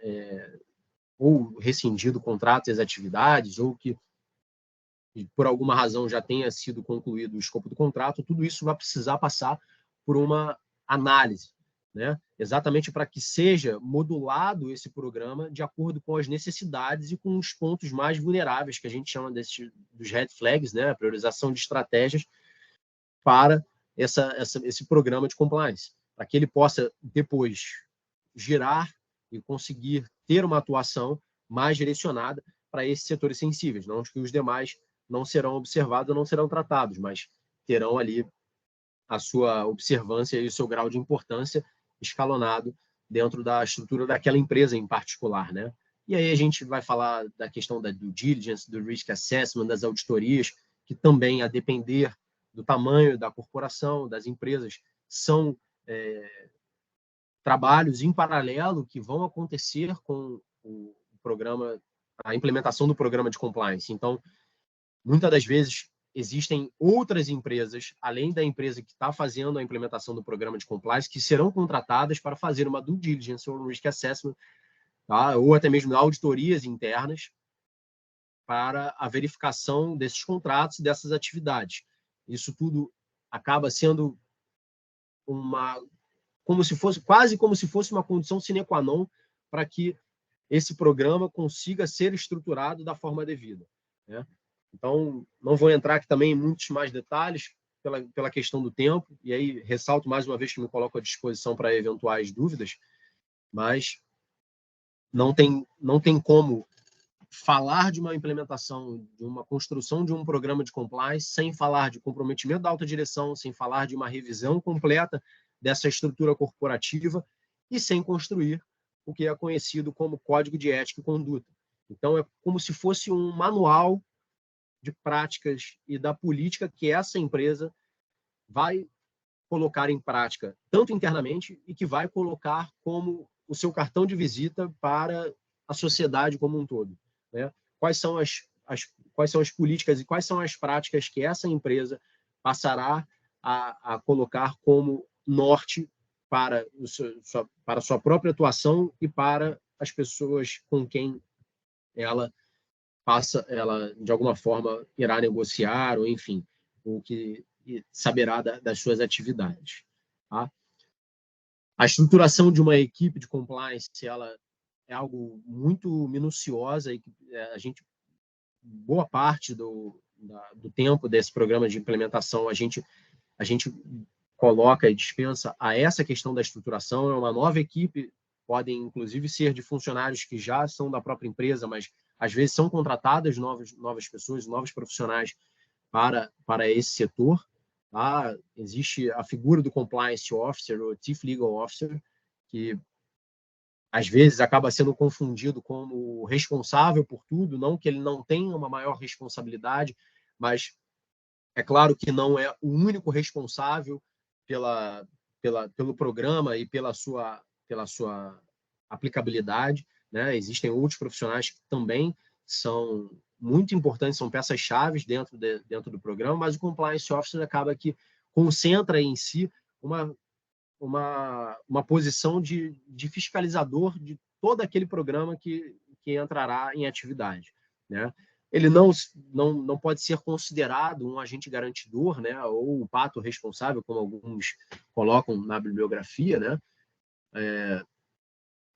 ou rescindido o contrato e as atividades, ou que por alguma razão já tenha sido concluído o escopo do contrato. Tudo isso vai precisar passar por uma análise, né? Exatamente para que seja modulado esse programa de acordo com as necessidades e com os pontos mais vulneráveis, que a gente chama dos red flags, né? A priorização de estratégias para esse programa de compliance. para que ele possa depois girar e conseguir ter uma atuação mais direcionada para esses setores sensíveis, não que os demais não serão observados, não serão tratados, mas terão ali a sua observância e o seu grau de importância escalonado dentro da estrutura daquela empresa em particular, né? E aí a gente vai falar da questão da due diligence, do risk assessment, das auditorias, que também, a depender do tamanho da corporação, das empresas, são trabalhos em paralelo que vão acontecer com o programa, a implementação do programa de compliance. Então, muitas das vezes, existem outras empresas, além da empresa que está fazendo a implementação do programa de compliance, que serão contratadas para fazer uma due diligence ou um risk assessment, tá? Ou até mesmo auditorias internas para a verificação desses contratos e dessas atividades. Isso tudo acaba sendo quase como se fosse uma condição sine qua non para que esse programa consiga ser estruturado da forma devida, né? Então, não vou entrar aqui também em muitos mais detalhes pela questão do tempo, e aí ressalto mais uma vez que me coloco à disposição para eventuais dúvidas, mas não tem como falar de uma implementação, de uma construção de um programa de compliance, sem falar de comprometimento da alta direção, sem falar de uma revisão completa dessa estrutura corporativa e sem construir o que é conhecido como Código de Ética e Conduta. Então, é como se fosse um manual de práticas e da política que essa empresa vai colocar em prática, tanto internamente, e que vai colocar como o seu cartão de visita para a sociedade como um todo, né? Quais são as políticas e quais são as práticas que essa empresa passará a colocar como norte para a sua própria atuação e para as pessoas com quem ela de alguma forma irá negociar, ou enfim, o que saberá das suas atividades, tá? A estruturação de uma equipe de compliance, ela é algo muito minuciosa e boa parte do tempo desse programa de implementação a gente coloca e dispensa a essa questão da estruturação. É uma nova equipe, podem inclusive ser de funcionários que já são da própria empresa, mas às vezes são contratadas novas pessoas, novos profissionais para esse setor, tá? Existe a figura do Compliance Officer, ou Chief Legal Officer, que às vezes acaba sendo confundido como responsável por tudo, não que ele não tenha uma maior responsabilidade, mas é claro que não é o único responsável pelo programa e pela sua aplicabilidade, né? Existem outros profissionais que também são muito importantes, são peças-chave dentro do programa, mas o Compliance Officer acaba que concentra em si uma posição de fiscalizador de todo aquele programa que entrará em atividade, né? Ele não pode ser considerado um agente garantidor, né, ou o pato responsável, como alguns colocam na bibliografia, né?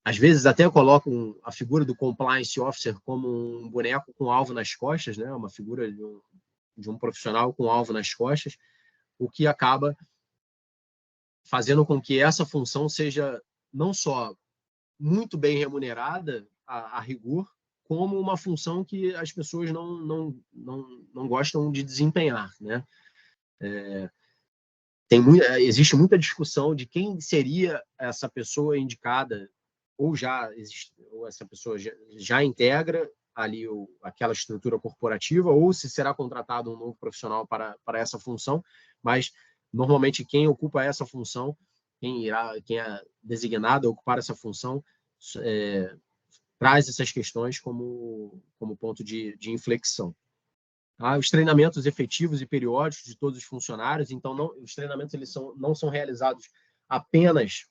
Às vezes até colocam a figura do Compliance Officer como um boneco com alvo nas costas, né? Uma figura de um profissional com alvo nas costas, o que acaba fazendo com que essa função seja não só muito bem remunerada a rigor, como uma função que as pessoas não gostam de desempenhar, né? Existe muita discussão de quem seria essa pessoa indicada, ou essa pessoa já integra ali aquela estrutura corporativa, ou se será contratado um novo profissional para essa função, mas normalmente quem ocupa essa função, quem é designado a ocupar essa função, traz essas questões como ponto de inflexão. Os treinamentos efetivos e periódicos de todos os funcionários, então os treinamentos não são realizados apenas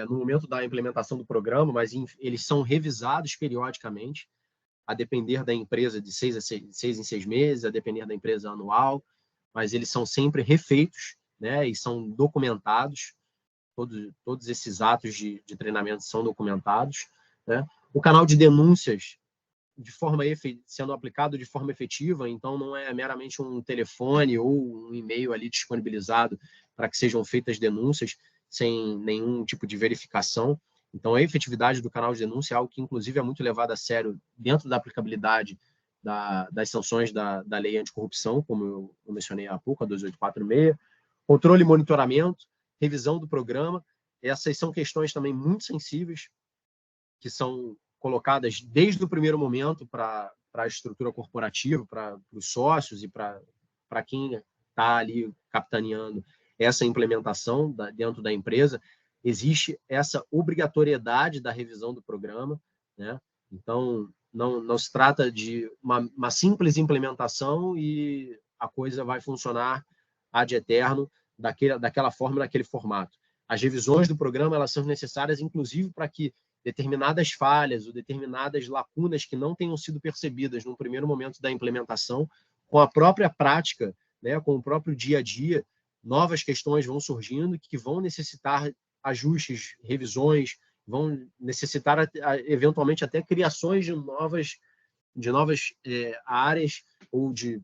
no momento da implementação do programa, mas eles são revisados periodicamente, a depender da empresa de 6 em 6 meses, a depender da empresa anual, mas eles são sempre refeitos, né, e são documentados. Todos esses atos de treinamento são documentados, né? O canal de denúncias sendo aplicado de forma efetiva, então não é meramente um telefone ou um e-mail ali disponibilizado para que sejam feitas denúncias. sem nenhum tipo de verificação. Então, a efetividade do canal de denúncia é algo que, inclusive, é muito levado a sério dentro da aplicabilidade das sanções da lei anticorrupção, como eu mencionei há pouco, a 2846, controle e monitoramento, revisão do programa. Essas são questões também muito sensíveis, que são colocadas desde o primeiro momento para a estrutura corporativa, para os sócios e para quem está ali capitaneando essa implementação dentro da empresa. Existe essa obrigatoriedade da revisão do programa, né? Então, não se trata de uma simples implementação e a coisa vai funcionar ad eterno daquela forma, naquele formato. As revisões do programa, elas são necessárias, inclusive, para que determinadas falhas ou determinadas lacunas que não tenham sido percebidas no primeiro momento da implementação, com a própria prática, né, com o próprio dia a dia, novas questões vão surgindo que vão necessitar ajustes, revisões, vão necessitar eventualmente até criações de novas áreas ou de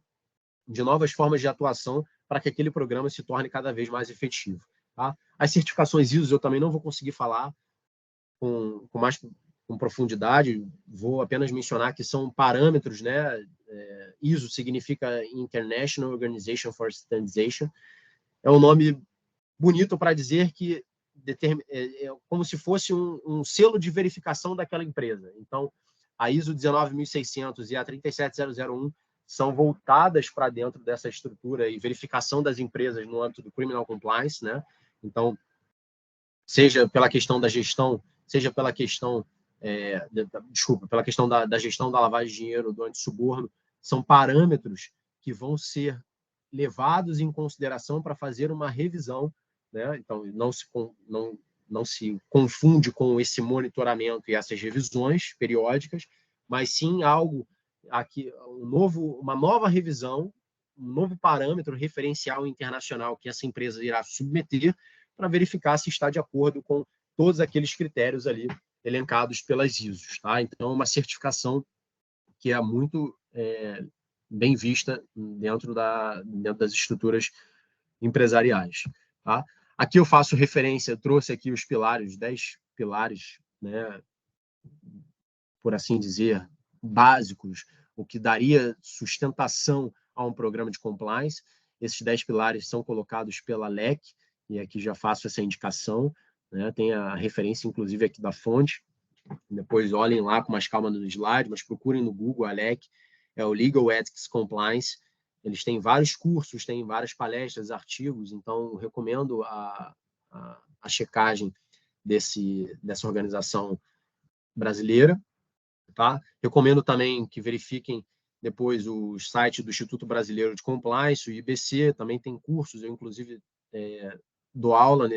novas formas de atuação para que aquele programa se torne cada vez mais efetivo. Tá? As certificações ISO eu também não vou conseguir falar com profundidade, vou apenas mencionar que são parâmetros, né? ISO significa International Organization for Standardization, é um nome bonito para dizer que é como se fosse um selo de verificação daquela empresa. Então, a ISO 19600 e a 37001 são voltadas para dentro dessa estrutura e verificação das empresas no âmbito do Criminal Compliance, né? Então, seja pela questão da gestão, seja pela questão, pela questão da gestão da lavagem de dinheiro, do antissuborno, são parâmetros que vão ser levados em consideração para fazer uma revisão, né? Então, não se confunde com esse monitoramento e essas revisões periódicas, mas sim algo aqui, uma nova revisão, um novo parâmetro referencial internacional que essa empresa irá submeter para verificar se está de acordo com todos aqueles critérios ali elencados pelas ISOs. Tá? Então, uma certificação que é muito bem vista dentro das estruturas empresariais. Tá? Aqui eu faço referência, trouxe aqui os pilares, os 10 pilares, né, por assim dizer, básicos, o que daria sustentação a um programa de compliance. Esses 10 pilares são colocados pela LEC, e aqui já faço essa indicação, né? Tem a referência, inclusive, aqui da fonte. Depois olhem lá com mais calma no slide, mas procurem no Google a LEC, é o Legal Ethics Compliance. Eles têm vários cursos, têm várias palestras, artigos, então recomendo a checagem dessa organização brasileira. Tá? Recomendo também que verifiquem depois o site do Instituto Brasileiro de Compliance, o IBC, também tem cursos, eu inclusive dou aula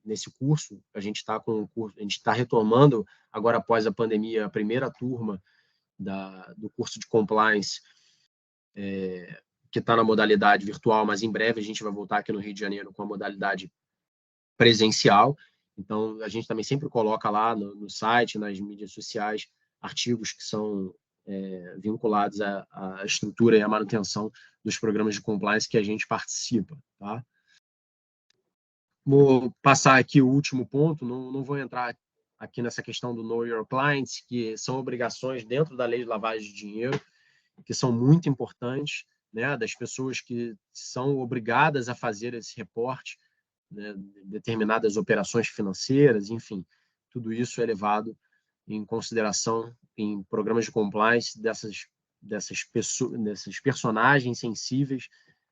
nesse curso, a gente está retomando agora após a pandemia a primeira turma do curso de Compliance, que está na modalidade virtual, mas em breve a gente vai voltar aqui no Rio de Janeiro com a modalidade presencial. Então, a gente também sempre coloca lá no site, nas mídias sociais, artigos que são vinculados à estrutura e à manutenção dos programas de compliance que a gente participa. Tá? Vou passar aqui o último ponto, não vou entrar aqui nessa questão do Know Your Clients, que são obrigações dentro da lei de lavagem de dinheiro, que são muito importantes, né, das pessoas que são obrigadas a fazer esse reporte, né, determinadas operações financeiras, enfim, tudo isso é levado em consideração em programas de compliance desses personagens sensíveis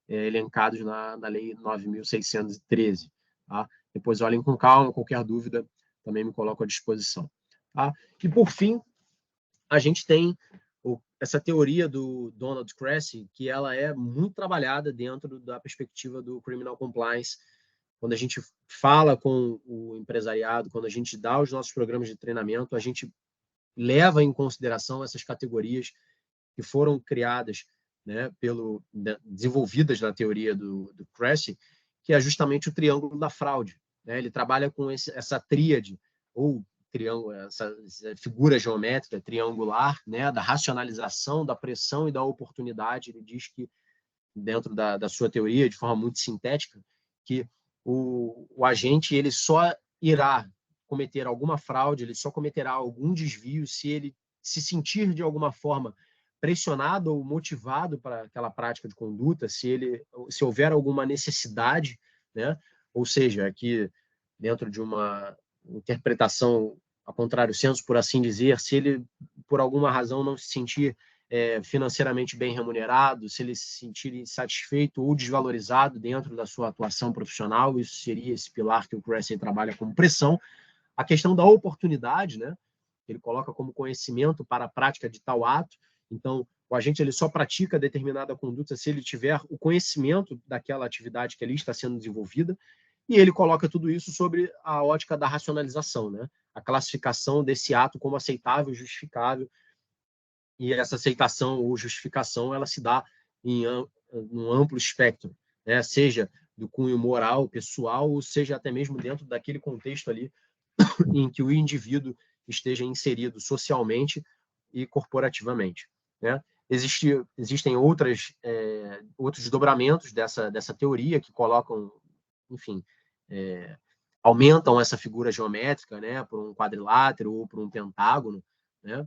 elencados na Lei 9.613. Tá? Depois olhem com calma, qualquer dúvida também me coloco à disposição. Tá? E, por fim, a gente tem essa teoria do Donald Cressy, que ela é muito trabalhada dentro da perspectiva do Criminal Compliance. Quando a gente fala com o empresariado, quando a gente dá os nossos programas de treinamento, a gente leva em consideração essas categorias que foram criadas, né, desenvolvidas na teoria do Cressy, que é justamente o triângulo da fraude. Né? Ele trabalha com essa tríade, ou triângulo, essa figura geométrica triangular, né, da racionalização, da pressão e da oportunidade. Ele diz que, dentro da sua teoria, de forma muito sintética, que o agente ele só irá cometer alguma fraude, ele só cometerá algum desvio se ele se sentir de alguma forma pressionado ou motivado para aquela prática de conduta, se houver alguma necessidade, né? Ou seja, aqui dentro de uma interpretação a contrário senso, por assim dizer, se ele por alguma razão não se sentir financeiramente bem remunerado, se ele se sentir insatisfeito ou desvalorizado dentro da sua atuação profissional, isso seria esse pilar que o Cressey trabalha como pressão. A questão da oportunidade, né? Ele coloca como conhecimento para a prática de tal ato. Então, o agente ele só pratica determinada conduta se ele tiver o conhecimento daquela atividade que ali está sendo desenvolvida, e ele coloca tudo isso sobre a ótica da racionalização, né? A classificação desse ato como aceitável, justificável, e essa aceitação ou justificação ela se dá em um amplo espectro, né? Seja do cunho moral, pessoal, ou seja até mesmo dentro daquele contexto ali em que o indivíduo esteja inserido socialmente e corporativamente, né? Existem outros desdobramentos dessa teoria que colocam, enfim, aumentam essa figura geométrica, né, por um quadrilátero ou por um pentágono, né,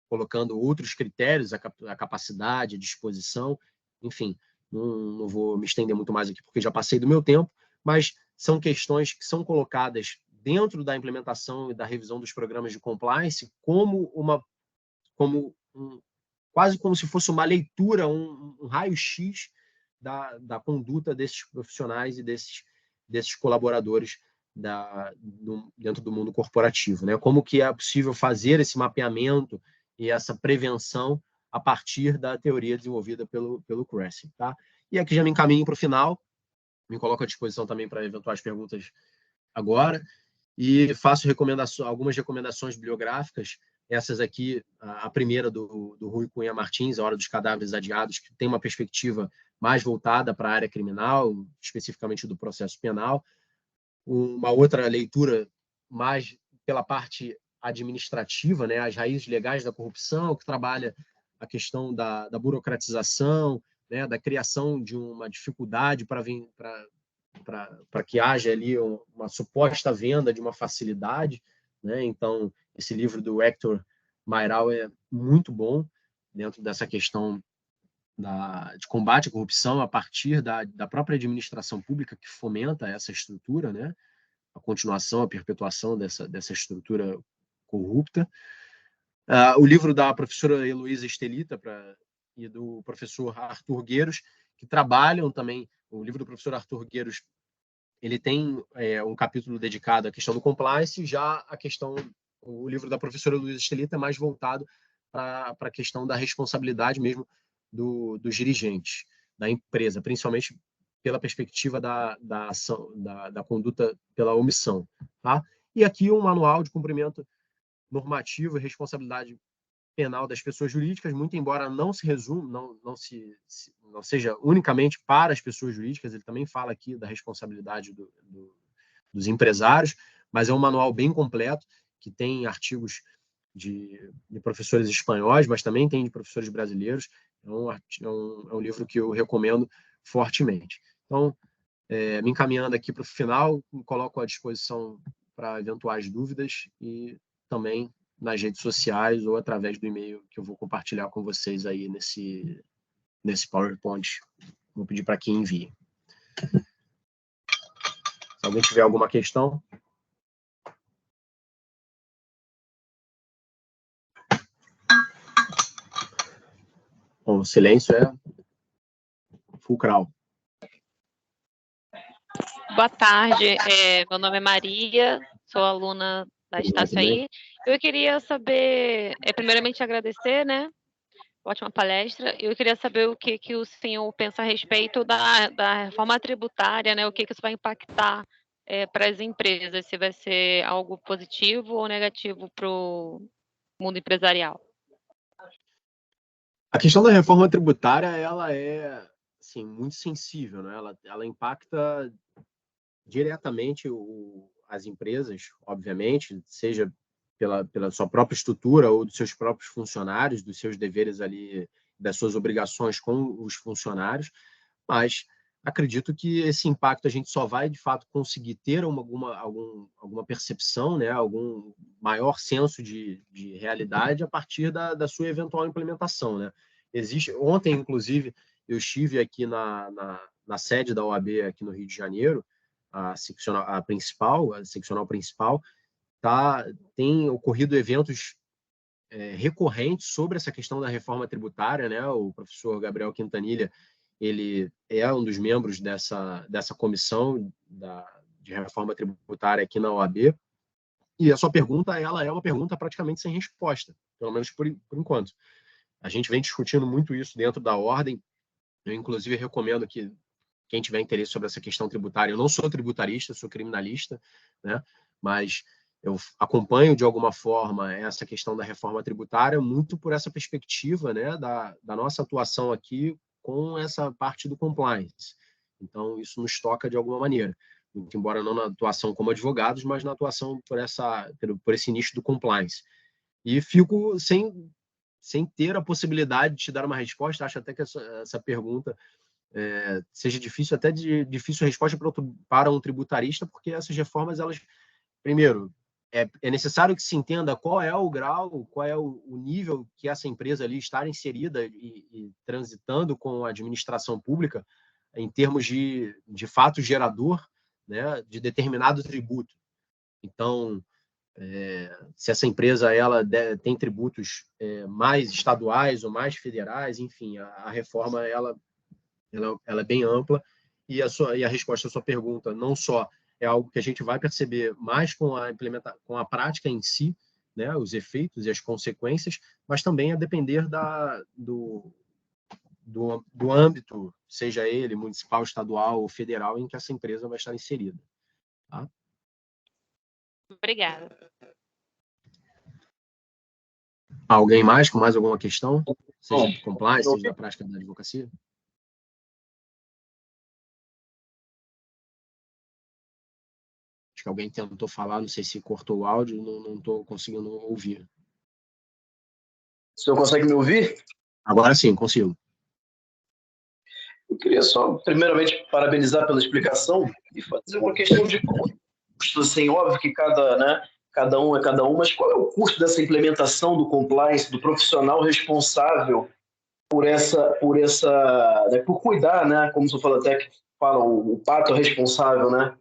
colocando outros critérios, a capacidade, a disposição, enfim, não vou me estender muito mais aqui porque já passei do meu tempo, mas são questões que são colocadas dentro da implementação e da revisão dos programas de compliance quase como se fosse uma leitura, um raio-x da conduta desses profissionais e desses colaboradores dentro do mundo corporativo, né? Como que é possível fazer esse mapeamento e essa prevenção a partir da teoria desenvolvida pelo Cressey, tá? E aqui já me encaminho para o final, me coloco à disposição também para eventuais perguntas agora, e faço algumas recomendações bibliográficas. Essas aqui, a primeira do Rui Cunha Martins, A Hora dos Cadáveres Adiados, que tem uma perspectiva mais voltada para a área criminal, especificamente do processo penal. Uma outra leitura mais pela parte administrativa, né, As Raízes Legais da Corrupção, que trabalha a questão da burocratização, né, da criação de uma dificuldade para que haja ali uma suposta venda de uma facilidade, né? Então, esse livro do Hector Mayral é muito bom dentro dessa questão de combate à corrupção a partir da própria administração pública que fomenta essa estrutura, né? A continuação, a perpetuação dessa estrutura corrupta. O livro da professora Heloísa Estelita e do professor Arthur Gueiros, que trabalham também, o livro do professor Arthur Gueiros ele tem um capítulo dedicado à questão do compliance, já o livro da professora Luísa Estelita é mais voltado para a questão da responsabilidade mesmo dos dirigentes da empresa, principalmente pela perspectiva da ação, da conduta pela omissão. Tá? E aqui um manual de cumprimento normativo e responsabilidade penal das pessoas jurídicas, muito embora não se resume, não seja unicamente para as pessoas jurídicas, ele também fala aqui da responsabilidade dos empresários, mas é um manual bem completo, que tem artigos de professores espanhóis, mas também tem de professores brasileiros. É um livro que eu recomendo fortemente. Então, me encaminhando aqui para o final, me coloco à disposição para eventuais dúvidas e também nas redes sociais ou através do e-mail que eu vou compartilhar com vocês aí nesse PowerPoint. Vou pedir para que envie. Se alguém tiver alguma questão. Bom, o silêncio é fulcral. Boa tarde, meu nome é Maria, sou aluna da Estácio aí. Eu queria saber, primeiramente agradecer, né? Ótima palestra. Eu queria saber o que o senhor pensa a respeito da reforma tributária, né? O que isso vai impactar para as empresas, se vai ser algo positivo ou negativo para o mundo empresarial. A questão da reforma tributária, ela é assim, muito sensível, né? Ela impacta diretamente as empresas, obviamente, seja pela sua própria estrutura ou dos seus próprios funcionários, dos seus deveres ali, das suas obrigações com os funcionários, mas acredito que esse impacto a gente só vai, de fato, conseguir ter alguma percepção, né, algum maior senso de realidade a partir da sua eventual implementação, né? Ontem, inclusive, eu estive aqui na sede da OAB aqui no Rio de Janeiro, a seccional principal, tem ocorrido eventos recorrentes sobre essa questão da reforma tributária, né? O professor Gabriel Quintanilha, ele é um dos membros dessa comissão de reforma tributária aqui na OAB, e a sua pergunta, ela é uma pergunta praticamente sem resposta, pelo menos por enquanto. A gente vem discutindo muito isso dentro da ordem. Eu, inclusive, recomendo que quem tiver interesse sobre essa questão tributária, eu não sou tributarista, sou criminalista, né? Mas eu acompanho, de alguma forma, essa questão da reforma tributária muito por essa perspectiva, né, da nossa atuação aqui com essa parte do compliance. Então, isso nos toca de alguma maneira, muito embora não na atuação como advogados, mas na atuação por esse nicho do compliance. E fico sem ter a possibilidade de te dar uma resposta. Acho até que essa pergunta seja difícil, até de difícil resposta para um tributarista, porque essas reformas, elas, primeiro, é necessário que se entenda qual é o grau, qual é o nível que essa empresa ali está inserida e transitando com a administração pública em termos de fato gerador, né, de determinado tributo. Então, se essa empresa tem tributos mais estaduais ou mais federais, enfim, a reforma ela é bem ampla, e a resposta à sua pergunta não só é algo que a gente vai perceber mais com a prática em si, né, os efeitos e as consequências, mas também a depender do âmbito, seja ele municipal, estadual ou federal, em que essa empresa vai estar inserida. Tá? Obrigada. Alguém mais com mais alguma questão? Seja de compliance, seja da prática da advocacia? Acho que alguém tentou falar, não sei se cortou o áudio, não estou conseguindo ouvir. O senhor consegue me ouvir? Agora sim, consigo. Eu queria só, primeiramente, parabenizar pela explicação e fazer uma questão de custo. Assim, óbvio que cada um é cada um, mas qual é o custo dessa implementação do compliance, do profissional responsável por cuidar, né? Como o senhor fala até que fala, o pato responsável, né?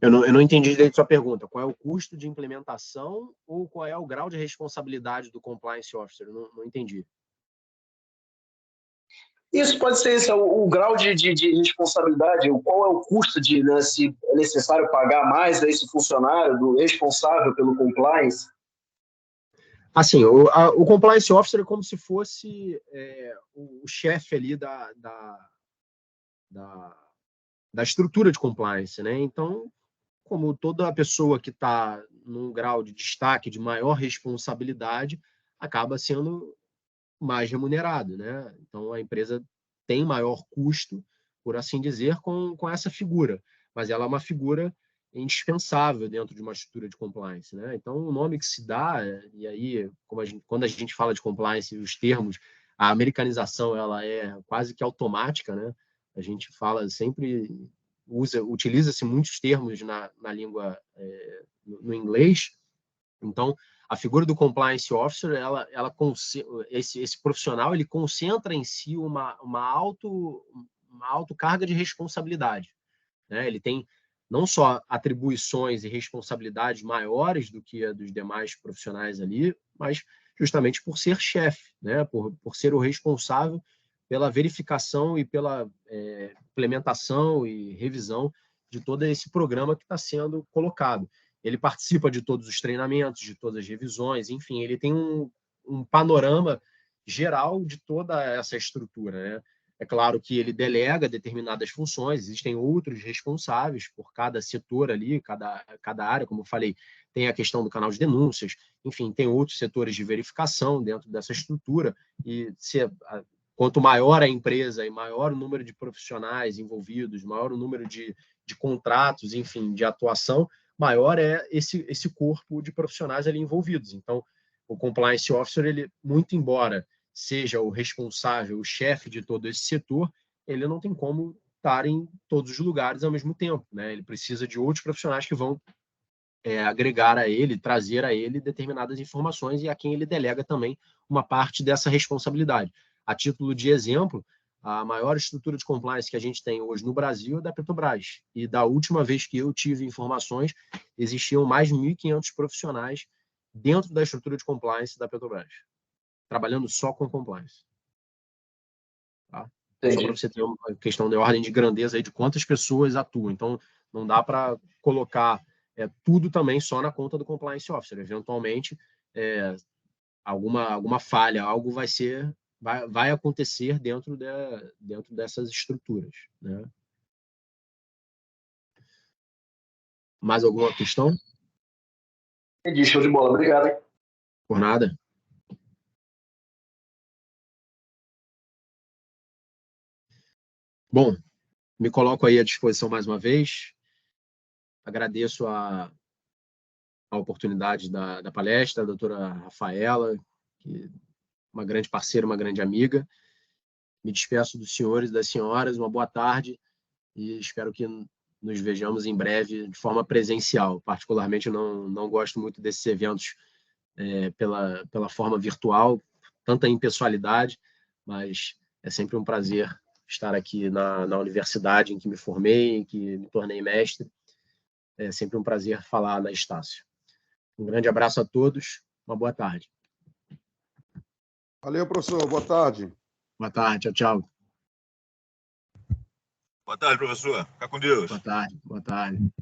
Eu não entendi direito a sua pergunta. Qual é o custo de implementação ou qual é o grau de responsabilidade do compliance officer? Eu não entendi. Isso pode ser esse, o grau de responsabilidade, qual é o custo né, se é necessário pagar mais a esse funcionário do responsável pelo compliance? Assim, o compliance officer é como se fosse o chefe ali da estrutura de compliance, né? Então, como toda pessoa que está num grau de destaque, de maior responsabilidade, acaba sendo mais remunerado, né? Então, a empresa tem maior custo, por assim dizer, com essa figura, mas ela é uma figura indispensável dentro de uma estrutura de compliance, né? Então, o nome que se dá, e aí, quando a gente fala de compliance, os termos, a americanização, ela é quase que automática, né? A gente fala sempre, utiliza-se muitos termos na língua, no inglês. Então, a figura do compliance officer, esse profissional, ele concentra em si uma alta carga de responsabilidade, né? Ele tem não só atribuições e responsabilidades maiores do que a dos demais profissionais ali, mas justamente por ser chefe, né? Por ser o responsável pela verificação e pela implementação e revisão de todo esse programa que está sendo colocado. Ele participa de todos os treinamentos, de todas as revisões, enfim, ele tem um panorama geral de toda essa estrutura, né? É claro que ele delega determinadas funções, existem outros responsáveis por cada setor ali, cada área, como eu falei, tem a questão do canal de denúncias, enfim, tem outros setores de verificação dentro dessa estrutura, e quanto maior a empresa e maior o número de profissionais envolvidos, maior o número de contratos, enfim, de atuação, maior é esse corpo de profissionais ali envolvidos. Então, o compliance officer, ele, muito embora seja o responsável, o chefe de todo esse setor, ele não tem como estar em todos os lugares ao mesmo tempo, né? Ele precisa de outros profissionais que vão agregar a ele, trazer a ele determinadas informações e a quem ele delega também uma parte dessa responsabilidade. A título de exemplo, a maior estrutura de compliance que a gente tem hoje no Brasil é da Petrobras. E da última vez que eu tive informações, existiam mais de 1.500 profissionais dentro da estrutura de compliance da Petrobras, trabalhando só com compliance. Tá? Só para você ter uma questão de ordem de grandeza aí de quantas pessoas atuam. Então, não dá para colocar tudo também só na conta do compliance officer. Eventualmente, alguma falha, algo vai acontecer dentro dessas estruturas, né? Mais alguma questão? Entendi, show de bola. Obrigado, hein? Por nada. Bom, me coloco aí à disposição mais uma vez. Agradeço a oportunidade da palestra, a doutora Rafaela, que é uma grande parceira, uma grande amiga. Me despeço dos senhores e das senhoras, uma boa tarde e espero que nos vejamos em breve de forma presencial. Particularmente, não gosto muito desses eventos pela forma virtual, tanta impessoalidade, mas é sempre um prazer estar aqui na universidade em que me formei, em que me tornei mestre. É sempre um prazer falar na Estácio. Um grande abraço a todos, uma boa tarde. Valeu, professor. Boa tarde. Boa tarde, tchau, tchau. Boa tarde, professor. Fica com Deus. Boa tarde, boa tarde.